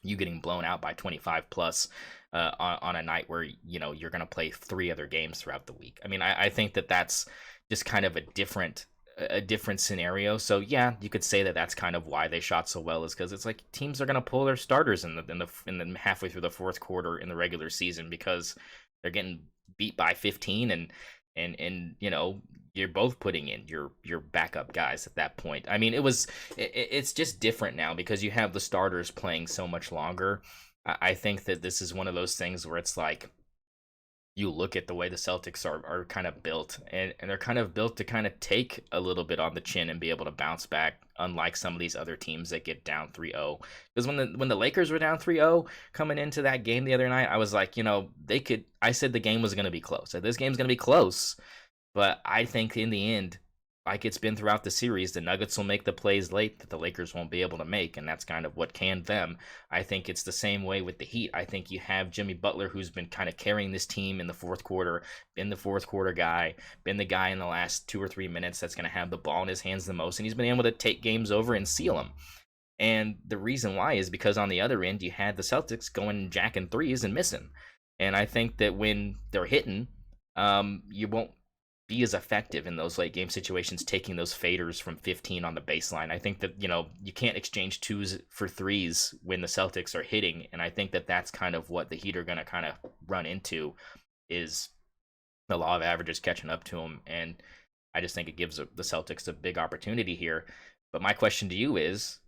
[SPEAKER 1] you getting blown out by 25 plus on a night where you're going to play 3 other games throughout the week. I mean, I think that that's just kind of a different scenario. So yeah, you could say that that's kind of why they shot so well, is because it's like teams are going to pull their starters in the halfway through the fourth quarter in the regular season because they're getting beat by 15, and you're both putting in your backup guys at that point. I mean, it's just different now because you have the starters playing so much longer. I think that this is one of those things where it's like you look at the way the Celtics are kind of built, and they're kind of built to kind of take a little bit on the chin and be able to bounce back, unlike some of these other teams that get down 3-0. Because when the Lakers were down 3-0 coming into that game the other night, I was like, I said the game was going to be close. I said this game's going to be close, but I think in the end, like it's been throughout the series, the Nuggets will make the plays late that the Lakers won't be able to make, and that's kind of what canned them. I think it's the same way with the Heat. I think you have Jimmy Butler, who's been kind of carrying this team in the fourth quarter, been the fourth quarter guy, been the guy in the last 2 or 3 minutes that's going to have the ball in his hands the most, and he's been able to take games over and seal them. And the reason why is because on the other end, you had the Celtics going jacking threes and missing. And I think that when they're hitting, you won't be as effective in those late game situations, taking those faders from 15 on the baseline. I think that, you can't exchange twos for threes when the Celtics are hitting. And I think that that's kind of what the Heat are going to kind of run into, is the law of averages catching up to them. And I just think it gives the Celtics a big opportunity here. But my question to you is,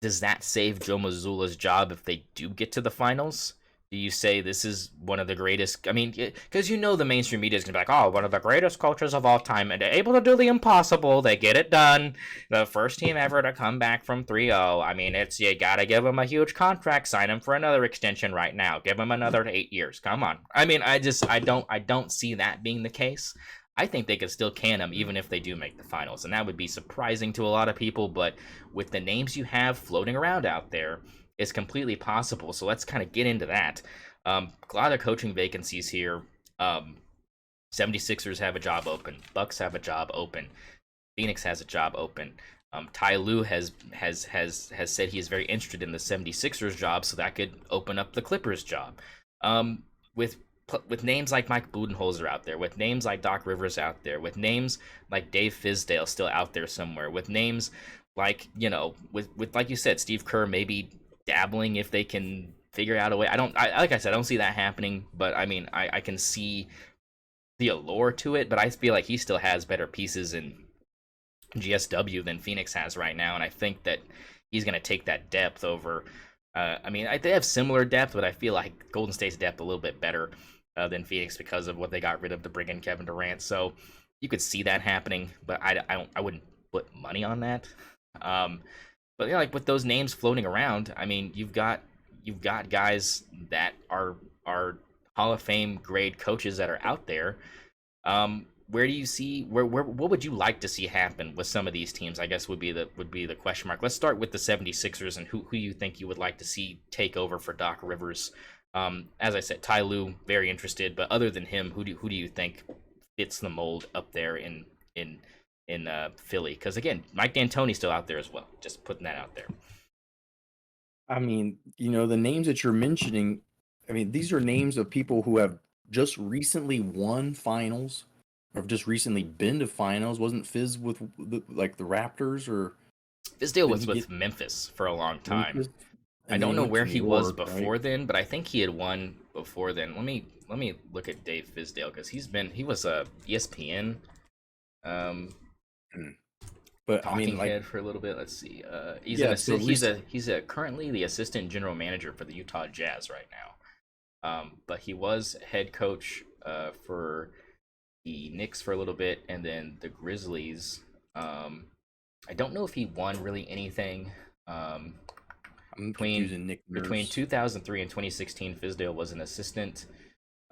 [SPEAKER 1] does that save Joe Mazzulla's job if they do get to the finals? Do you say this is one of the greatest? I mean, because the mainstream media is going to be like, oh, one of the greatest coaches of all time, and they're able to do the impossible. They get it done. The first team ever to come back from 3-0. I mean, you got to give him a huge contract, sign him for another extension right now. Give him another 8 years. Come on. I mean, I don't see that being the case. I think they could still can them even if they do make the finals, and that would be surprising to a lot of people, but with the names you have floating around out there, it's completely possible. So let's kind of get into that. A lot of coaching vacancies here. 76ers have a job open. Bucks have a job open. Phoenix has a job open. Ty Lue has said he is very interested in the 76ers job, so that could open up the Clippers job. With names like Mike Budenholzer out there, with names like Doc Rivers out there, with names like Dave Fizdale still out there somewhere, with names like, with like you said, Steve Kerr maybe dabbling if they can figure out a way. Like I said, I don't see that happening, but I mean, I can see the allure to it, but I feel like he still has better pieces in GSW than Phoenix has right now, and I think that he's going to take that depth over. They have similar depth, but I feel like Golden State's depth a little bit better than Phoenix because of what they got rid of to bring in Kevin Durant. So you could see that happening, but I wouldn't put money on that. But like with those names floating around, I mean, you've got guys that are Hall of Fame grade coaches that are out there. Where do you see what would you like to see happen with some of these teams? I guess would be the question mark. Let's start with the 76ers and who you think you would like to see take over for Doc Rivers. As I said, Ty Lue, very interested, but other than him, who do you think fits the mold up there in Philly? Because again, Mike D'Antoni's still out there as well. Just putting that out there.
[SPEAKER 2] I mean, the names that you're mentioning, I mean, these are names of people who have just recently won finals, or have just recently been to finals. Wasn't Fizz with the Raptors, or
[SPEAKER 1] Fizdale was with Memphis for a long time.
[SPEAKER 2] Memphis?
[SPEAKER 1] I
[SPEAKER 2] And then
[SPEAKER 1] don't know where
[SPEAKER 2] went to
[SPEAKER 1] he
[SPEAKER 2] New
[SPEAKER 1] was
[SPEAKER 2] York,
[SPEAKER 1] before
[SPEAKER 2] right?
[SPEAKER 1] then, but I think he had won before then. Let me look at Dave Fizdale because he was a ESPN
[SPEAKER 2] Hmm. But I
[SPEAKER 1] talking
[SPEAKER 2] mean,
[SPEAKER 1] head for a little bit. Let's see.
[SPEAKER 2] yeah. So at least,
[SPEAKER 1] He's currently the assistant general manager for the Utah Jazz right now. But he was head coach for the Knicks for a little bit, and then the Grizzlies. I don't know if he won really anything.
[SPEAKER 2] I'm
[SPEAKER 1] Between
[SPEAKER 2] confusing Nick
[SPEAKER 1] between
[SPEAKER 2] Nurse.
[SPEAKER 1] 2003 and 2016, Fizdale was an assistant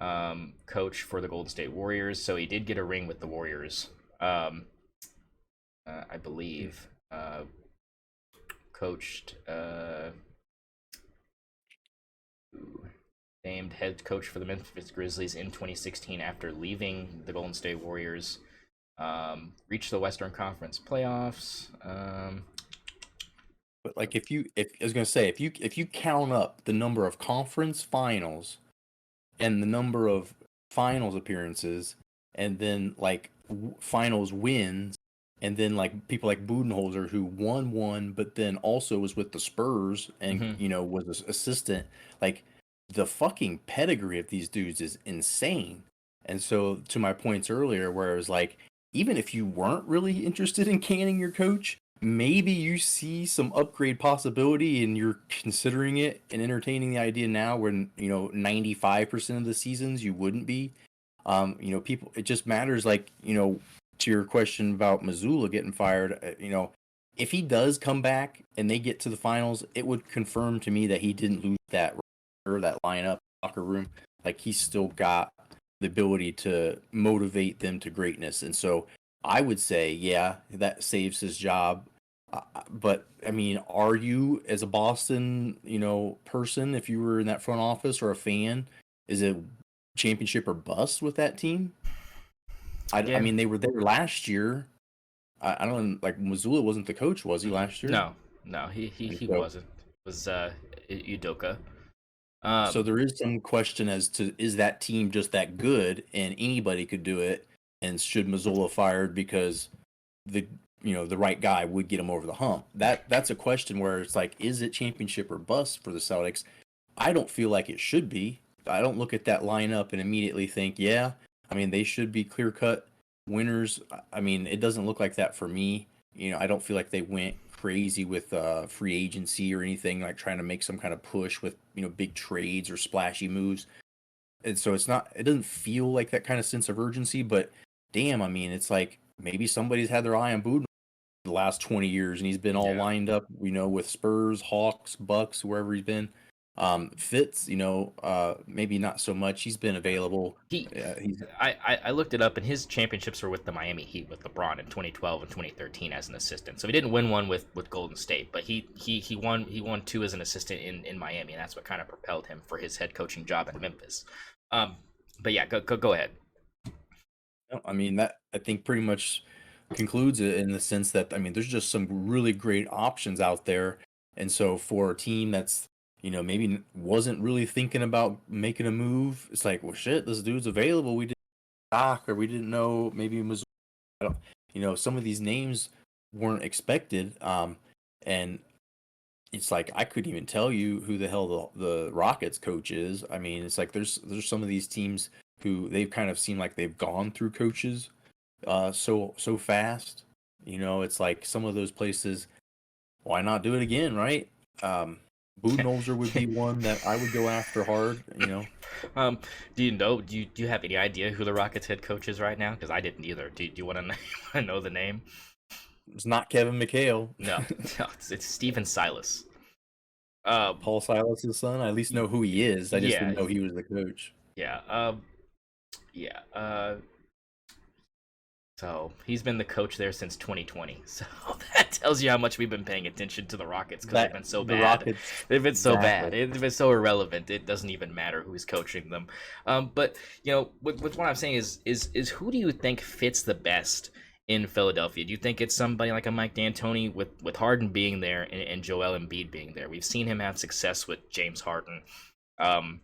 [SPEAKER 1] coach for the Golden State Warriors, so he did get a ring with the Warriors. I believe coached named head coach for the Memphis Grizzlies in 2016 after leaving the Golden State Warriors. Reached the Western Conference playoffs.
[SPEAKER 2] But like if I was gonna say if you count up the number of conference finals and the number of finals appearances, and then like finals wins, and then like people like Budenholzer who won one, but then also was with the Spurs and
[SPEAKER 1] Hmm.
[SPEAKER 2] was an assistant. Like the fucking pedigree of these dudes is insane. And so to my points earlier, where it was like, even if you weren't really interested in canning your coach, maybe you see some upgrade possibility and you're considering it and entertaining the idea now when 95% of the seasons you wouldn't be. People, it just matters, like, to your question about Missoula getting fired, if he does come back and they get to the finals, it would confirm to me that he didn't lose that or that lineup locker room. Like he's still got the ability to motivate them to greatness. And so I would say, yeah, that saves his job. But I mean, are you as a Boston, person, if you were in that front office or a fan, is it championship or bust with that team? I
[SPEAKER 1] Yeah.
[SPEAKER 2] mean, they were there last year. I don't like Missoula wasn't the coach, was he
[SPEAKER 1] Hmm.
[SPEAKER 2] last year?
[SPEAKER 1] No, no,
[SPEAKER 2] And
[SPEAKER 1] he
[SPEAKER 2] so,
[SPEAKER 1] wasn't. It was Udoka.
[SPEAKER 2] so there is some question as to is that team just that good and anybody could do it, and should Missoula fired because the the right guy would get him over the hump? That's a question where it's like, is it championship or bust for the Celtics? I don't feel like it should be. I don't look at that lineup and immediately think, yeah, I mean, they should be clear cut winners. I mean, it doesn't look like that for me. I don't feel like they went crazy with free agency or anything, like trying to make some kind of push with, big trades or splashy moves. And so it doesn't feel like that kind of sense of urgency, but damn, I mean, it's like maybe somebody's had their eye on Buden the last 20 years and he's been all
[SPEAKER 1] Yeah.
[SPEAKER 2] lined up, with Spurs, Hawks, Bucks, wherever he's been. Fitz, maybe not so much. He's been available.
[SPEAKER 1] He,
[SPEAKER 2] He's
[SPEAKER 1] I looked it up, and his championships were with the Miami Heat with LeBron in 2012 and 2013 as an assistant. So he didn't win one with Golden State, but he won two as an assistant in Miami, and that's what kind of propelled him for his head coaching job in Memphis. Um, but yeah, go ahead.
[SPEAKER 2] no, I mean, that I think pretty much concludes it in the sense that, I mean, there's just some really great options out there. And so for a team that's, maybe wasn't really thinking about making a move, it's like, well, shit, this dude's available. We didn't doc or we didn't know maybe Missouri. I don't, some of these names weren't expected. And it's like I couldn't even tell you who the hell the Rockets coach is. I mean, it's like there's some of these teams who they've kind of seemed like they've gone through coaches so fast. It's like some of those places, why not do it again, right? Um Budenholzer would be one that I would go after hard,
[SPEAKER 1] um, do you have any idea who the Rockets head coach is right now? Because I didn't either. Do you want to know the name?
[SPEAKER 2] It's not Kevin McHale.
[SPEAKER 1] No, no, it's Steven Silas. Uh,
[SPEAKER 2] Paul Silas's son. I at least know who he is. I just
[SPEAKER 1] yeah,
[SPEAKER 2] didn't know he was the coach.
[SPEAKER 1] yeah, yeah. So he's been the coach there since 2020. So that tells you how much we've been paying attention to the Rockets because they've
[SPEAKER 2] That
[SPEAKER 1] been so
[SPEAKER 2] the
[SPEAKER 1] bad.
[SPEAKER 2] Rockets
[SPEAKER 1] They've been so bad.
[SPEAKER 2] exactly.
[SPEAKER 1] They've been so irrelevant. It doesn't even matter who's coaching them. But with what I'm saying is who do you think fits the best in Philadelphia? Do you think it's somebody like a Mike D'Antoni with Harden being there and Joel Embiid being there? We've seen him have success with James Harden. Um,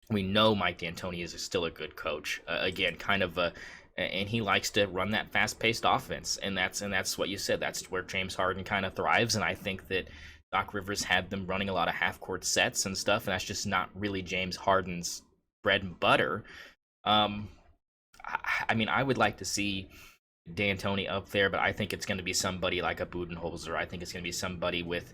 [SPEAKER 1] we know Mike D'Antoni is still a good coach. Again, kind of a, and he likes to run that fast-paced offense, and that's what you said. That's where James Harden kind of thrives, and I think that Doc Rivers had them running a lot of half-court sets and stuff, and that's just not really James Harden's bread and butter. Um, I mean, I would like to see D'Antoni up there, but I think it's going to be somebody like a Budenholzer. I think it's going to be somebody with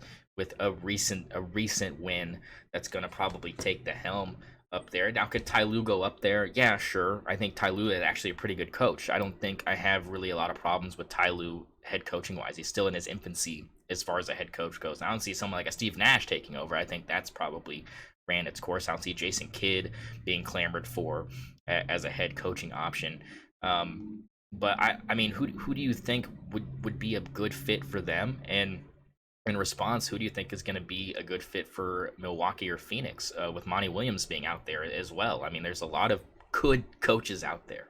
[SPEAKER 1] a recent win that's going to probably take the helm up there. Now, could Ty Lue go up there? Yeah, sure. I think Ty Lue is actually a pretty good coach. I don't think I have really a lot of problems with Ty Lue head coaching wise. He's still in his infancy as far as a head coach goes. I don't see someone like a Steve Nash taking over. I think that's probably ran its course. I don't see Jason Kidd being clamored for as a head coaching option. Um, but I mean, who do you think would be a good fit for them? And in response, who do you think is going to be a good fit for Milwaukee or Phoenix with Monty Williams being out there as well? I mean, there's a lot of good coaches out there.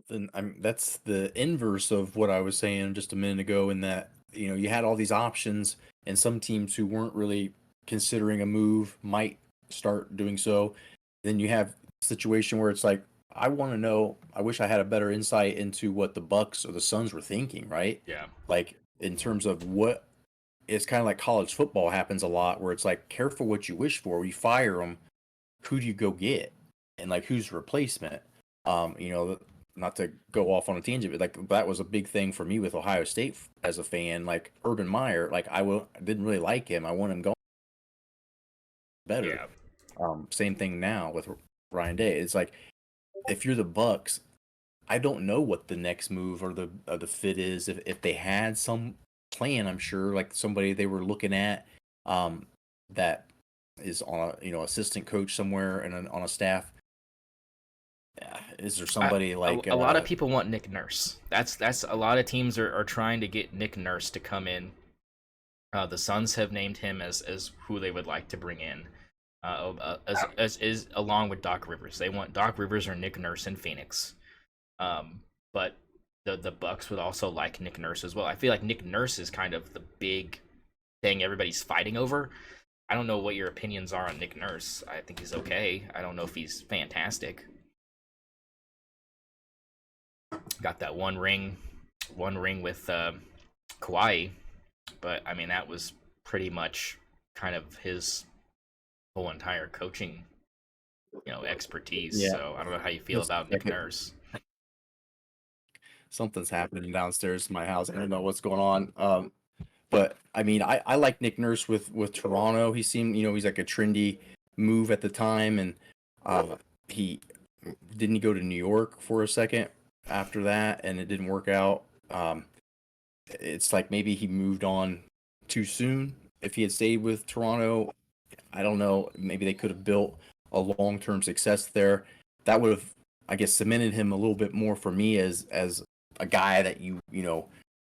[SPEAKER 2] Then that's the inverse of what I was saying just a minute ago. In that you had all these options, and some teams who weren't really considering a move might start doing so. Then you have a situation where it's like, I want to know. I wish I had a better insight into what the Bucks or the Suns were thinking, right?
[SPEAKER 1] Yeah.
[SPEAKER 2] Like in terms of what it's kind of like college football happens a lot, where it's like, careful what you wish for. You fire them, who do you go get, and like who's replacement? Not to go off on a tangent, but like that was a big thing for me with Ohio State as a fan. Like Urban Meyer, like I didn't really like him. I want him going better.
[SPEAKER 1] Yeah.
[SPEAKER 2] Same thing now with Ryan Day. It's like if you're the Bucks, I don't know what the next move or the fit is. If they had some plan, I'm sure like somebody they were looking at, that is on a assistant coach somewhere and on a staff. Is there
[SPEAKER 1] I,
[SPEAKER 2] somebody like
[SPEAKER 1] a lot of people want Nick Nurse. That's a lot of teams are trying to get Nick Nurse to come in. The Suns have named him as who they would like to bring in, as is along with Doc Rivers. They want Doc Rivers or Nick Nurse in Phoenix. But the Bucks would also like Nick Nurse as well. I feel like Nick Nurse is kind of the big thing everybody's fighting over. I don't know what your opinions are on Nick Nurse. I think he's okay. I don't know if he's fantastic. Got that one ring with Kawhi, but I mean that was pretty much kind of his whole entire coaching, expertise.
[SPEAKER 2] yeah.
[SPEAKER 1] So I don't know how you feel
[SPEAKER 2] Just
[SPEAKER 1] about Nick
[SPEAKER 2] like
[SPEAKER 1] Nurse.
[SPEAKER 2] something's happening downstairs in my house. I don't know what's going on. But I mean, I like Nick Nurse with Toronto. He seemed, he's like a trendy move at the time, and he didn't he go to New York for a second after that, and it didn't work out. It's like maybe he moved on too soon. If he had stayed with Toronto, I don't know. Maybe they could have built a long term success there. That would have, I guess, cemented him a little bit more for me as a guy that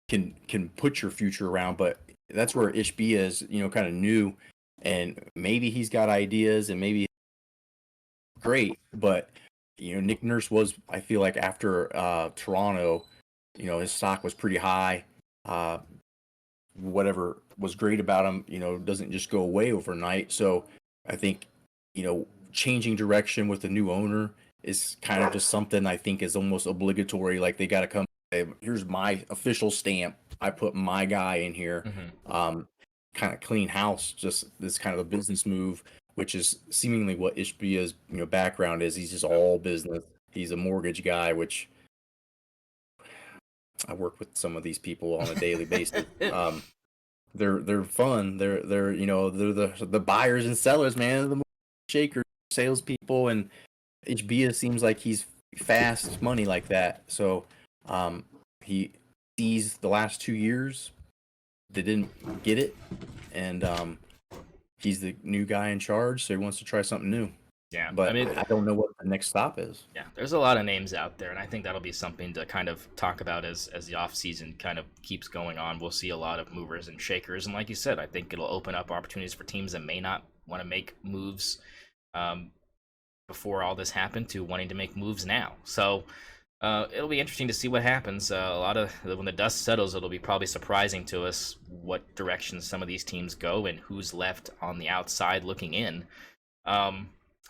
[SPEAKER 2] can put your future around. But that's where Ishbia is, kind of new, and maybe he's got ideas, and maybe great. But Nick Nurse was, I feel like after Toronto, his stock was pretty high. Uh, whatever was great about him, doesn't just go away overnight. So I think, changing direction with the new owner is kind of just something I think is almost obligatory. Like they got to come, say, here's my official stamp. I put my guy in here.
[SPEAKER 1] Mm-hmm.
[SPEAKER 2] Kind of clean house. Just this kind of a business move, which is seemingly what Ishbia's background is. He's just all business. He's a mortgage guy, which I work with some of these people on a daily basis. They're fun. They're the buyers and sellers, man. The shakers, salespeople, and HBA seems like he's fast money like that. So he sees the last 2 years they didn't get it, and he's the new guy in charge, so he wants to try something new.
[SPEAKER 1] Yeah, I
[SPEAKER 2] But
[SPEAKER 1] mean,
[SPEAKER 2] I don't know what the next stop is.
[SPEAKER 1] yeah, there's a lot of names out there, and I think that'll be something to kind of talk about as the off season kind of keeps going on. We'll see a lot of movers and shakers, and like you said, I think it'll open up opportunities for teams that may not want to make moves before all this happened to wanting to make moves now. So it'll be interesting to see what happens. A lot of when the dust settles, it'll be probably surprising to us what direction some of these teams go and who's left on the outside looking in.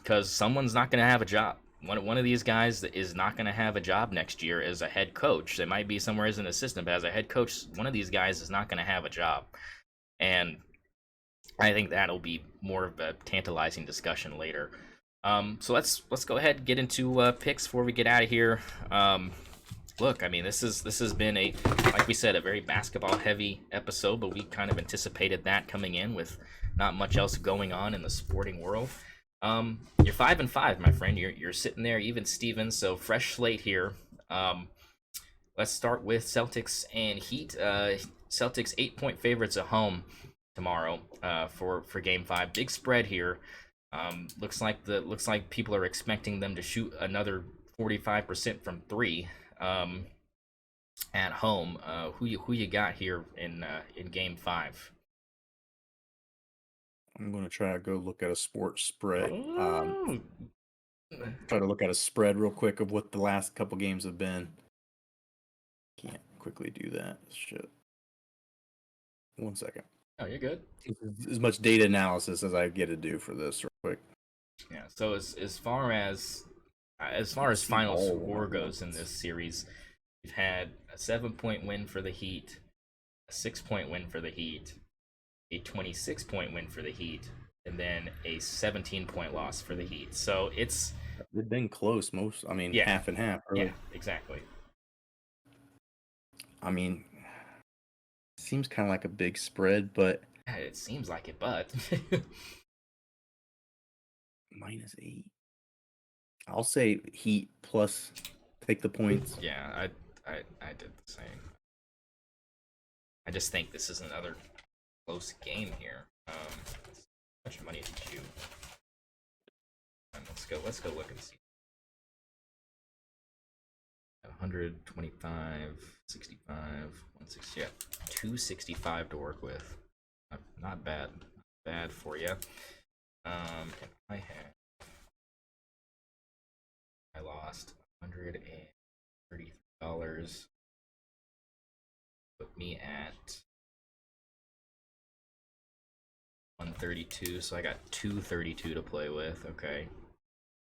[SPEAKER 1] Because someone's not going to have a job. One of these guys is not going to have a job next year as a head coach. They might be somewhere as an assistant, but as a head coach, one of these guys is not going to have a job. And I think that'll be more of a tantalizing discussion later. So let's go ahead and get into picks before we get out of here. Look, I mean, this has been like we said, a very basketball heavy episode, but we kind of anticipated that coming in with not much else going on in the sporting world. You're 5-5, my friend. You're sitting there, even Steven. So fresh slate here. Let's start with Celtics and Heat. Celtics 8-point favorites at home tomorrow. For Game 5. Big spread here. Looks like people are expecting them to shoot another 45% from three. At home. Who you got here in Game 5?
[SPEAKER 2] I'm gonna try to go look at a sports spread.
[SPEAKER 1] Oh.
[SPEAKER 2] Try to look at a spread real quick of what the last couple games have been. Can't quickly do that. Shit. one second.
[SPEAKER 1] Oh, you're good.
[SPEAKER 2] As much data analysis as I get to do for this, real quick.
[SPEAKER 1] Yeah. So as
[SPEAKER 2] You
[SPEAKER 1] far
[SPEAKER 2] can
[SPEAKER 1] as
[SPEAKER 2] see
[SPEAKER 1] final
[SPEAKER 2] all of them
[SPEAKER 1] score
[SPEAKER 2] at
[SPEAKER 1] goes in this
[SPEAKER 2] once.
[SPEAKER 1] series, we've had a 7 point win for the Heat, a 6 point win for the Heat, a 26 point win for the Heat, and then a 17 point loss for the Heat. So it's
[SPEAKER 2] They've been close most. I mean,
[SPEAKER 1] yeah,
[SPEAKER 2] half and half,
[SPEAKER 1] yeah,
[SPEAKER 2] really.
[SPEAKER 1] exactly.
[SPEAKER 2] I mean, seems kind of like a big spread, but
[SPEAKER 1] Yeah, it seems like it, but
[SPEAKER 2] -8. I'll say Heat plus. Take the points.
[SPEAKER 1] yeah, I did the same. I just think this is another close game here. How much money did you? Let's go. Let's go look and see. 125, 65, 160. Yeah, 265 to work with. Not bad. Not bad for you. And I lost $133. Put me at 132. So I got 232 to play with. Okay.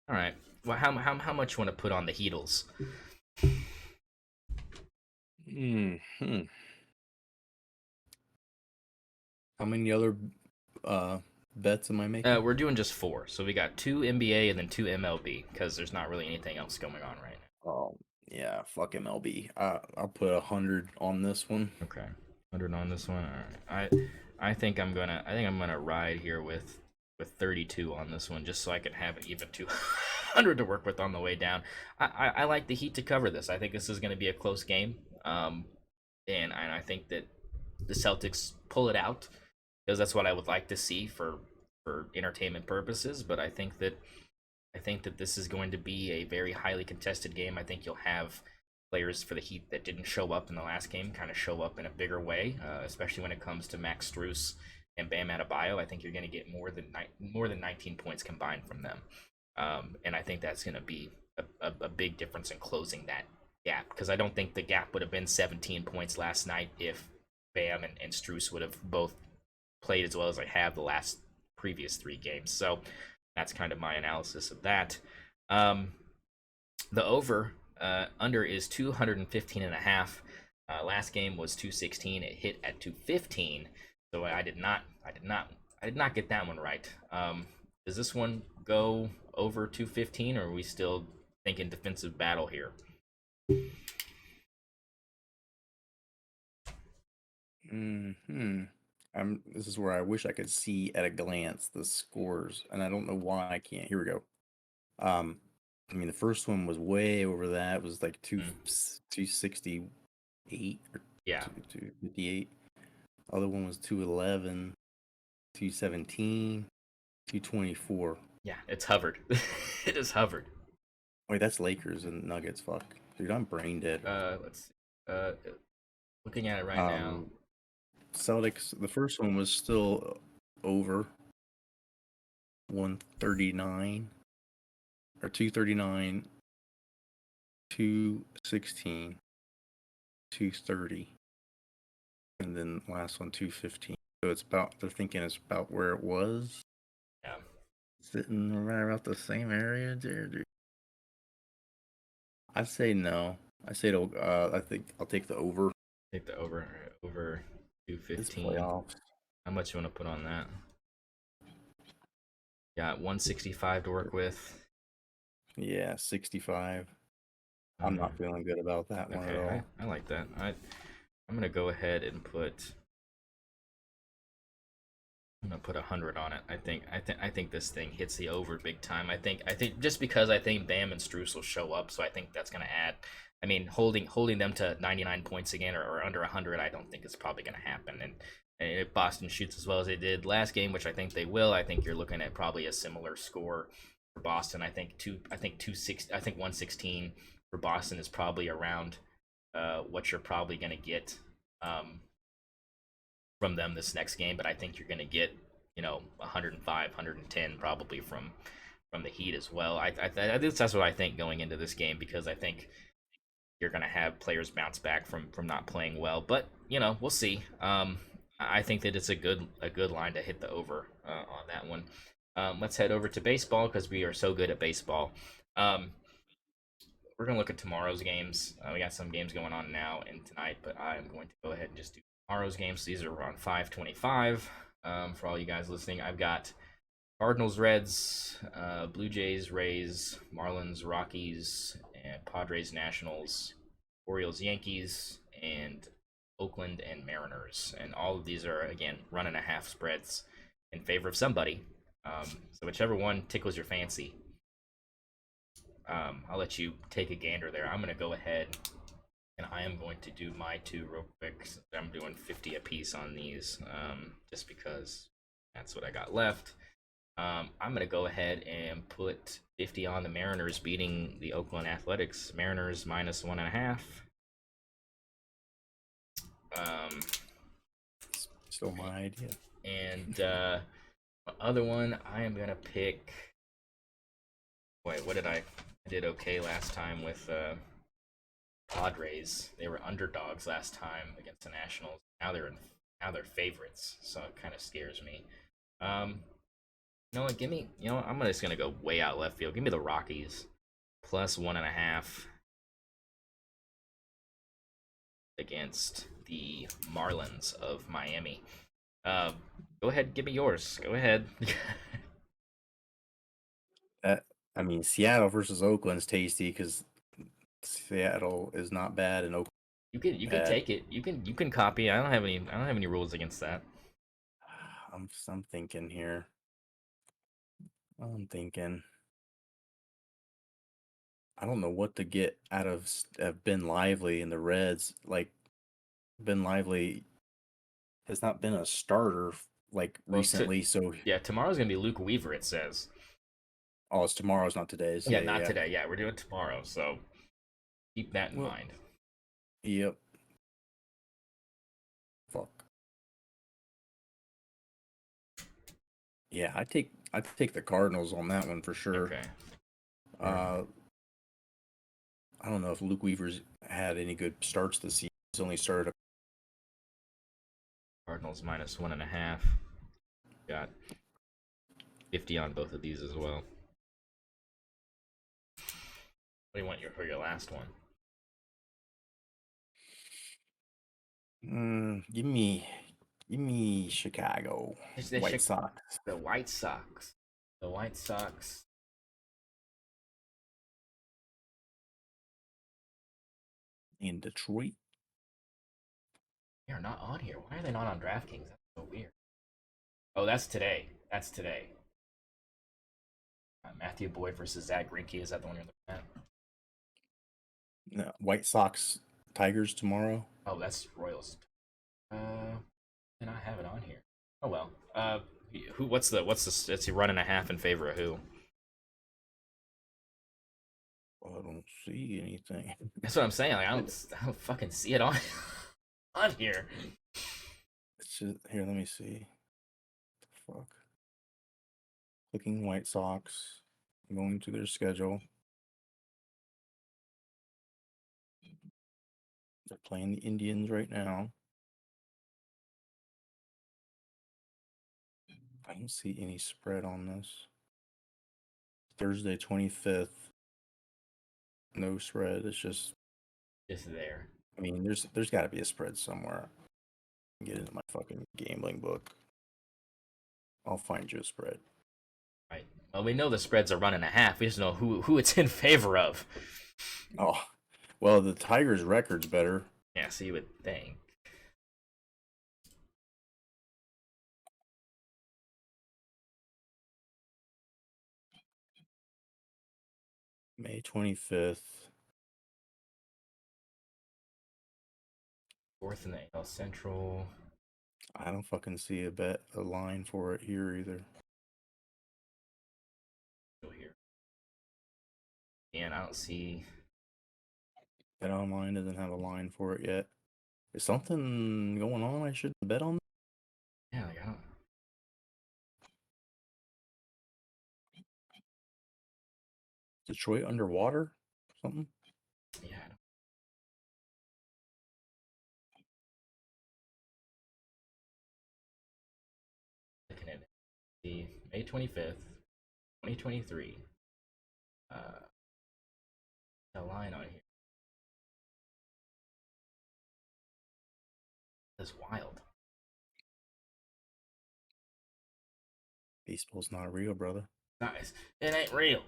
[SPEAKER 1] All right. Well, how much you want to put on the Heatles?
[SPEAKER 2] Hmm. How many other uh, bets am I making?
[SPEAKER 1] We're doing just four. So we got two NBA and then two MLB because there's not really anything else going on right
[SPEAKER 2] Oh, yeah, fuck MLB. I'll put 100 on this one.
[SPEAKER 1] now. Okay, 100 on this one. All right. I think I'm gonna ride here with 32 on this one just so I can have an even 200 to work with on the way down. I like the Heat to cover this. I think this is going to be a close game. And I think that the Celtics pull it out because that's what I would like to see for entertainment purposes. But I think that this is going to be a very highly contested game. I think you'll have players for the Heat that didn't show up in the last game kind of show up in a bigger way, especially when it comes to Max Strus and Bam Adebayo. I think you're going to get more than 19 points combined from them, and I think that's going to be a big difference in closing that gap because I don't think the gap would have been 17 points last night if Bam and Strus would have both played as well as I have the last previous three games. So that's kind of my analysis of that. Um, the over under is 215 and a half. Last game was 216. It hit at 215. So I did not get that one right. Does this one go over 215 or are we still thinking defensive battle here?
[SPEAKER 2] Hmm. This is where I wish I could see at a glance the scores, and I don't know why I can't. Here we go. Um, I mean, the first one was way over that. It was like 268 or
[SPEAKER 1] Yeah.
[SPEAKER 2] 258. Other one was 211, 217, 224.
[SPEAKER 1] Yeah, it's hovered. It is hovered.
[SPEAKER 2] Wait, that's Lakers and Nuggets. Fuck, dude, I'm brain dead.
[SPEAKER 1] Let's see. Looking at it right now.
[SPEAKER 2] Um, Celtics. The first one was still over 139 or 239, 216, 230, and then last one 215. So it's about, they're thinking it's about where it was.
[SPEAKER 1] Yeah.
[SPEAKER 2] Sitting right about the same area, dude. I say no. I say it'll. I think I'll take the over.
[SPEAKER 1] Take the over
[SPEAKER 2] This
[SPEAKER 1] 215.
[SPEAKER 2] playoffs.
[SPEAKER 1] How much you want to put on that? Got 165 to work with.
[SPEAKER 2] Yeah, 65. I'm not
[SPEAKER 1] 100.
[SPEAKER 2] feeling good about that one at
[SPEAKER 1] Okay,
[SPEAKER 2] all.
[SPEAKER 1] I like that. I'm gonna go ahead and put. I'm gonna put 100 on it. I think this thing hits the over big time. I think just because I think Bam and Strus will show up, so I think that's gonna add. I mean, holding them to 99 points again or under 100, I don't think it's probably gonna happen. And if Boston shoots as well as they did last game, which I think they will, I think you're looking at probably a similar score for Boston. I think 260. I think 116 for Boston is probably around what you're probably gonna get. From them this next game, but I think you're going to get 105, 110 probably from the Heat as well. I think that's what I think going into this game because I think you're going to have players bounce back from not playing well, but we'll see. I think that it's a good line to hit the over on that one. Let's head over to baseball because we are so good at baseball. Um, we're gonna look at tomorrow's games. We got some games going on now and tonight, but I'm going to go ahead and just do tomorrow's games. These are around 5:25. For all you guys listening, I've got Cardinals, Reds, Blue Jays, Rays, Marlins, Rockies, and Padres, Nationals, Orioles, Yankees, and Oakland and Mariners. And all of these are again 1.5 spreads in favor of somebody. So whichever one tickles your fancy. I'll let you take a gander there. I'm going to go ahead and I am going to do my two real quick. Since I'm doing 50 a piece on these, just because that's what I got left. I'm going to go ahead and put 50 on the Mariners beating the Oakland Athletics. Mariners minus 1.5.
[SPEAKER 2] Still my idea.
[SPEAKER 1] And other one, I am going to pick. Wait, what did I did okay last time with Padres. They were underdogs last time against the Nationals. Now they're favorites, so it kind of scares me. You know what? Give me. You know what? I'm just gonna go way out left field. Give me the Rockies plus 1.5 against the Marlins of Miami. Go ahead, give me yours. Go ahead.
[SPEAKER 2] That I mean, Seattle versus Oakland's tasty because Seattle is not bad and Oakland
[SPEAKER 1] You can
[SPEAKER 2] bad.
[SPEAKER 1] take it. You can copy. I don't have any rules against that.
[SPEAKER 2] I'm thinking here. I'm thinking. I don't know what to get out of Ben Lively and the Reds. Like Ben Lively has not been a starter like
[SPEAKER 1] Well,
[SPEAKER 2] recently. So
[SPEAKER 1] tomorrow's gonna be Luke Weaver. It says.
[SPEAKER 2] oh, it's tomorrow's, not today's.
[SPEAKER 1] Yeah,
[SPEAKER 2] Yeah, yeah,
[SPEAKER 1] not
[SPEAKER 2] yeah.
[SPEAKER 1] today. Yeah, we're doing tomorrow. So keep that in
[SPEAKER 2] Well,
[SPEAKER 1] mind.
[SPEAKER 2] yep. Fuck. Yeah, I take the Cardinals on that one for sure.
[SPEAKER 1] Okay.
[SPEAKER 2] Uh, I don't know if Luke Weaver's had any good starts this season. He's only started.
[SPEAKER 1] Cardinals minus 1.5. Got 50 on both of these as well. What do you want for your last one?
[SPEAKER 2] Give me Chicago
[SPEAKER 1] It's
[SPEAKER 2] White Sox
[SPEAKER 1] the White Sox. The White Sox.
[SPEAKER 2] in Detroit.
[SPEAKER 1] They are not on here. Why are they not on DraftKings? That's so weird. Oh, that's today. That's today. Matthew Boyd versus Zach Greinke. Is that the one you're looking at?
[SPEAKER 2] No, White Sox Tigers tomorrow.
[SPEAKER 1] Oh, that's Royals. And I have it on here. Oh well. Who? What's the? It's a 1.5 in favor of who?
[SPEAKER 2] Well, I don't see anything.
[SPEAKER 1] That's what I'm saying. Like I don't fucking see it on on here.
[SPEAKER 2] It's just here. Let me see. The fuck. Clicking White Sox. Going to their schedule. They're playing the Indians right now. I don't see any spread on this. Thursday 25th. No spread. It's just.
[SPEAKER 1] Just there.
[SPEAKER 2] I mean, there's got to be a spread somewhere. Get into my fucking gambling book. I'll find you a spread.
[SPEAKER 1] Right. Well, we know the spreads are 1.5. We just know who it's in favor of.
[SPEAKER 2] Oh, well, the Tigers' record's better.
[SPEAKER 1] Yeah, so you would think.
[SPEAKER 2] May 25th.
[SPEAKER 1] Fourth in the AL Central.
[SPEAKER 2] I don't fucking see a line for it here either.
[SPEAKER 1] Here. And I don't see.
[SPEAKER 2] Bet Online doesn't have a line for it yet. Is something going on I shouldn't bet on?
[SPEAKER 1] Yeah, like I don't.
[SPEAKER 2] Detroit underwater? Something?
[SPEAKER 1] Yeah, the May 25th, 2023. A line on here. That's wild.
[SPEAKER 2] Baseball's not real, brother.
[SPEAKER 1] Nice. It ain't real.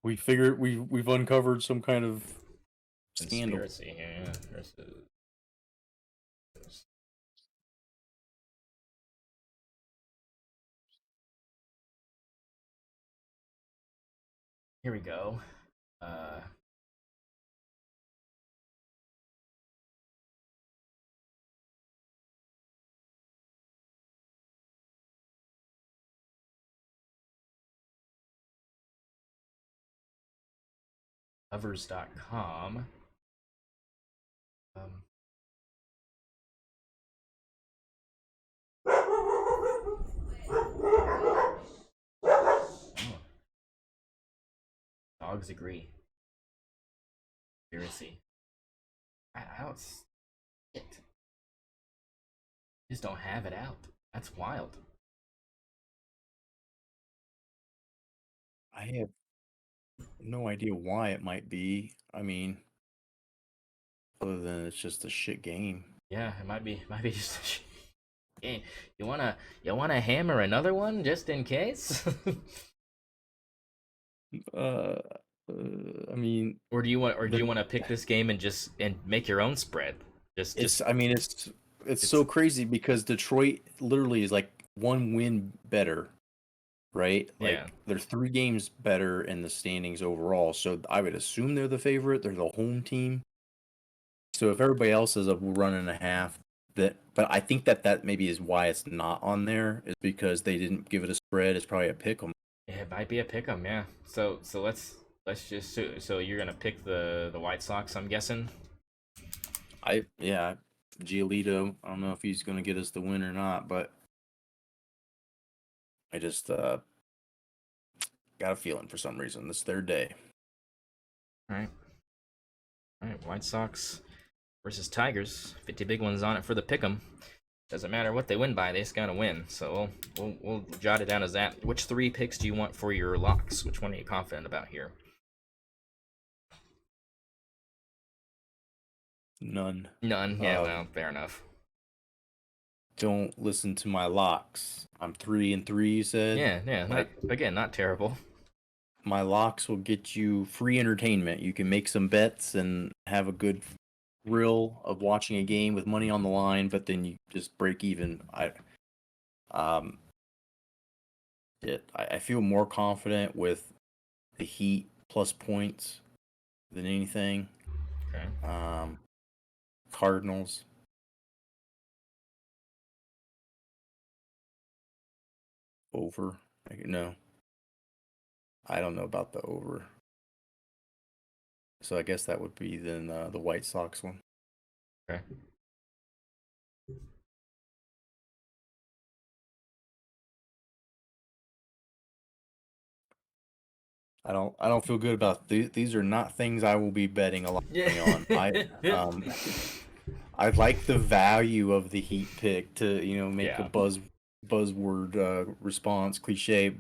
[SPEAKER 2] We figured we've uncovered some kind of scandal.
[SPEAKER 1] Conspiracy here. Yeah. Here we go. Covers.com. Oh. Dogs agree. Conspiracy. I don't. It. Just don't have it out. That's wild.
[SPEAKER 2] I have no idea why it might be. I mean, other than it's just a shit game.
[SPEAKER 1] Yeah, it might be. Might be just a game. You wanna hammer another one just in case?
[SPEAKER 2] Uh, I mean,
[SPEAKER 1] Or do you want to pick this game and just make your own spread?
[SPEAKER 2] I mean, it's so crazy because Detroit literally is like one win better, right? Like
[SPEAKER 1] Yeah.
[SPEAKER 2] they're 3 games better in the standings overall. So I would assume they're the favorite. They're the home team. So if everybody else is a run and a half, but I think that maybe is why it's not on there is because they didn't give it a spread. It's probably a pick 'em.
[SPEAKER 1] Yeah, it might be a pick 'em, yeah. So let's just so you're gonna pick the White Sox, I'm guessing.
[SPEAKER 2] Giolito. I don't know if he's gonna get us the win or not, but I just got a feeling for some reason this is their day.
[SPEAKER 1] All right. All right, White Sox versus Tigers. 50 big ones on it for the pick 'em. Doesn't matter what they win by, they just gotta win. So we'll jot it down as that. Which 3 picks do you want for your locks? Which one are you confident about here?
[SPEAKER 2] None.
[SPEAKER 1] None. Yeah, well, fair enough.
[SPEAKER 2] Don't listen to my locks. I'm 3-3. You said.
[SPEAKER 1] Yeah. Not terrible.
[SPEAKER 2] My locks will get you free entertainment. You can make some bets and have a good thrill of watching a game with money on the line, but then you just break even. I feel more confident with the Heat plus points than anything.
[SPEAKER 1] Okay.
[SPEAKER 2] Cardinals. Over. No. I don't know about the over. So I guess that would be then the White Sox one.
[SPEAKER 1] Okay.
[SPEAKER 2] I don't feel good about these are not things I will be betting a lot on. I like the value of the Heat pick to make a buzzword response cliche.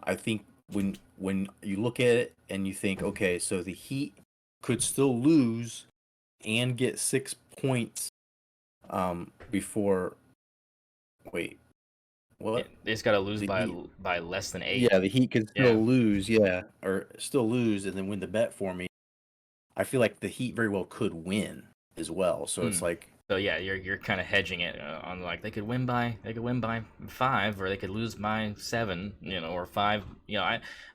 [SPEAKER 2] I think when you look at it and you think, okay, so the Heat could still lose and get 6 points before. Wait, what?
[SPEAKER 1] They just gotta lose by less than 8.
[SPEAKER 2] Yeah, the Heat could still lose, or still lose and then win the bet for me. I feel like the Heat very well could win as well. So it's like,
[SPEAKER 1] so yeah, you're kind of hedging it on like they could win by 5 or they could lose by 7, or 5.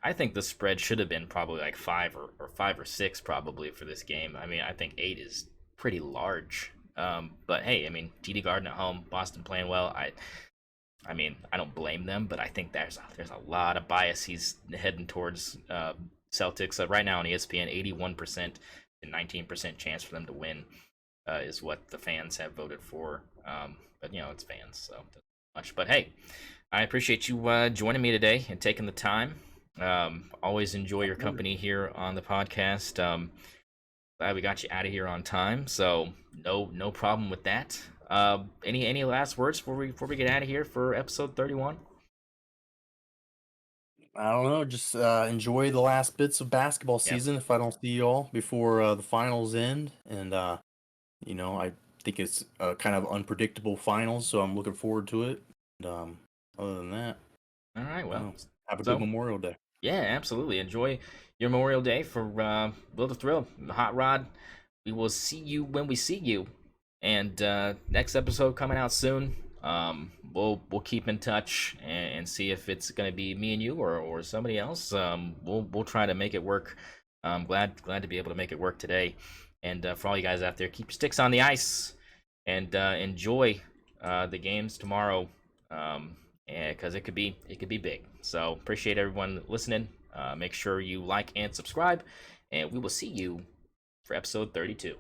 [SPEAKER 1] I think the spread should have been probably like 5 or 5 or 6 probably for this game. I mean, I think 8 is pretty large. But hey, I mean, TD Garden at home, Boston playing well. I mean, I don't blame them, but I think there's a lot of bias he's heading towards Celtics. Right now on ESPN, 81% and 19% chance for them to win is what the fans have voted for. But it's fans, so doesn't much. But hey, I appreciate you joining me today and taking the time. Always enjoy your company here on the podcast. Glad we got you out of here on time, so no problem with that. Any last words before we get out of here for episode 31?
[SPEAKER 2] I don't know. Just enjoy the last bits of basketball
[SPEAKER 1] Yeah.
[SPEAKER 2] season. If I don't see you all before the finals end, and I think it's a kind of unpredictable finals, so I'm looking forward to it. And other than that,
[SPEAKER 1] All right. Well,
[SPEAKER 2] well, have a good
[SPEAKER 1] so
[SPEAKER 2] Memorial Day.
[SPEAKER 1] yeah, absolutely. Enjoy your Memorial Day for Build a Thrill, Hot Rod. We will see you when we see you. And next episode coming out soon. We'll keep in touch and see if it's gonna be me and you or somebody else. We'll try to make it work. I'm glad to be able to make it work today. And for all you guys out there, keep your sticks on the ice and enjoy the games tomorrow. Because it could be big. So appreciate everyone listening. Make sure you like and subscribe, and we will see you for episode 32.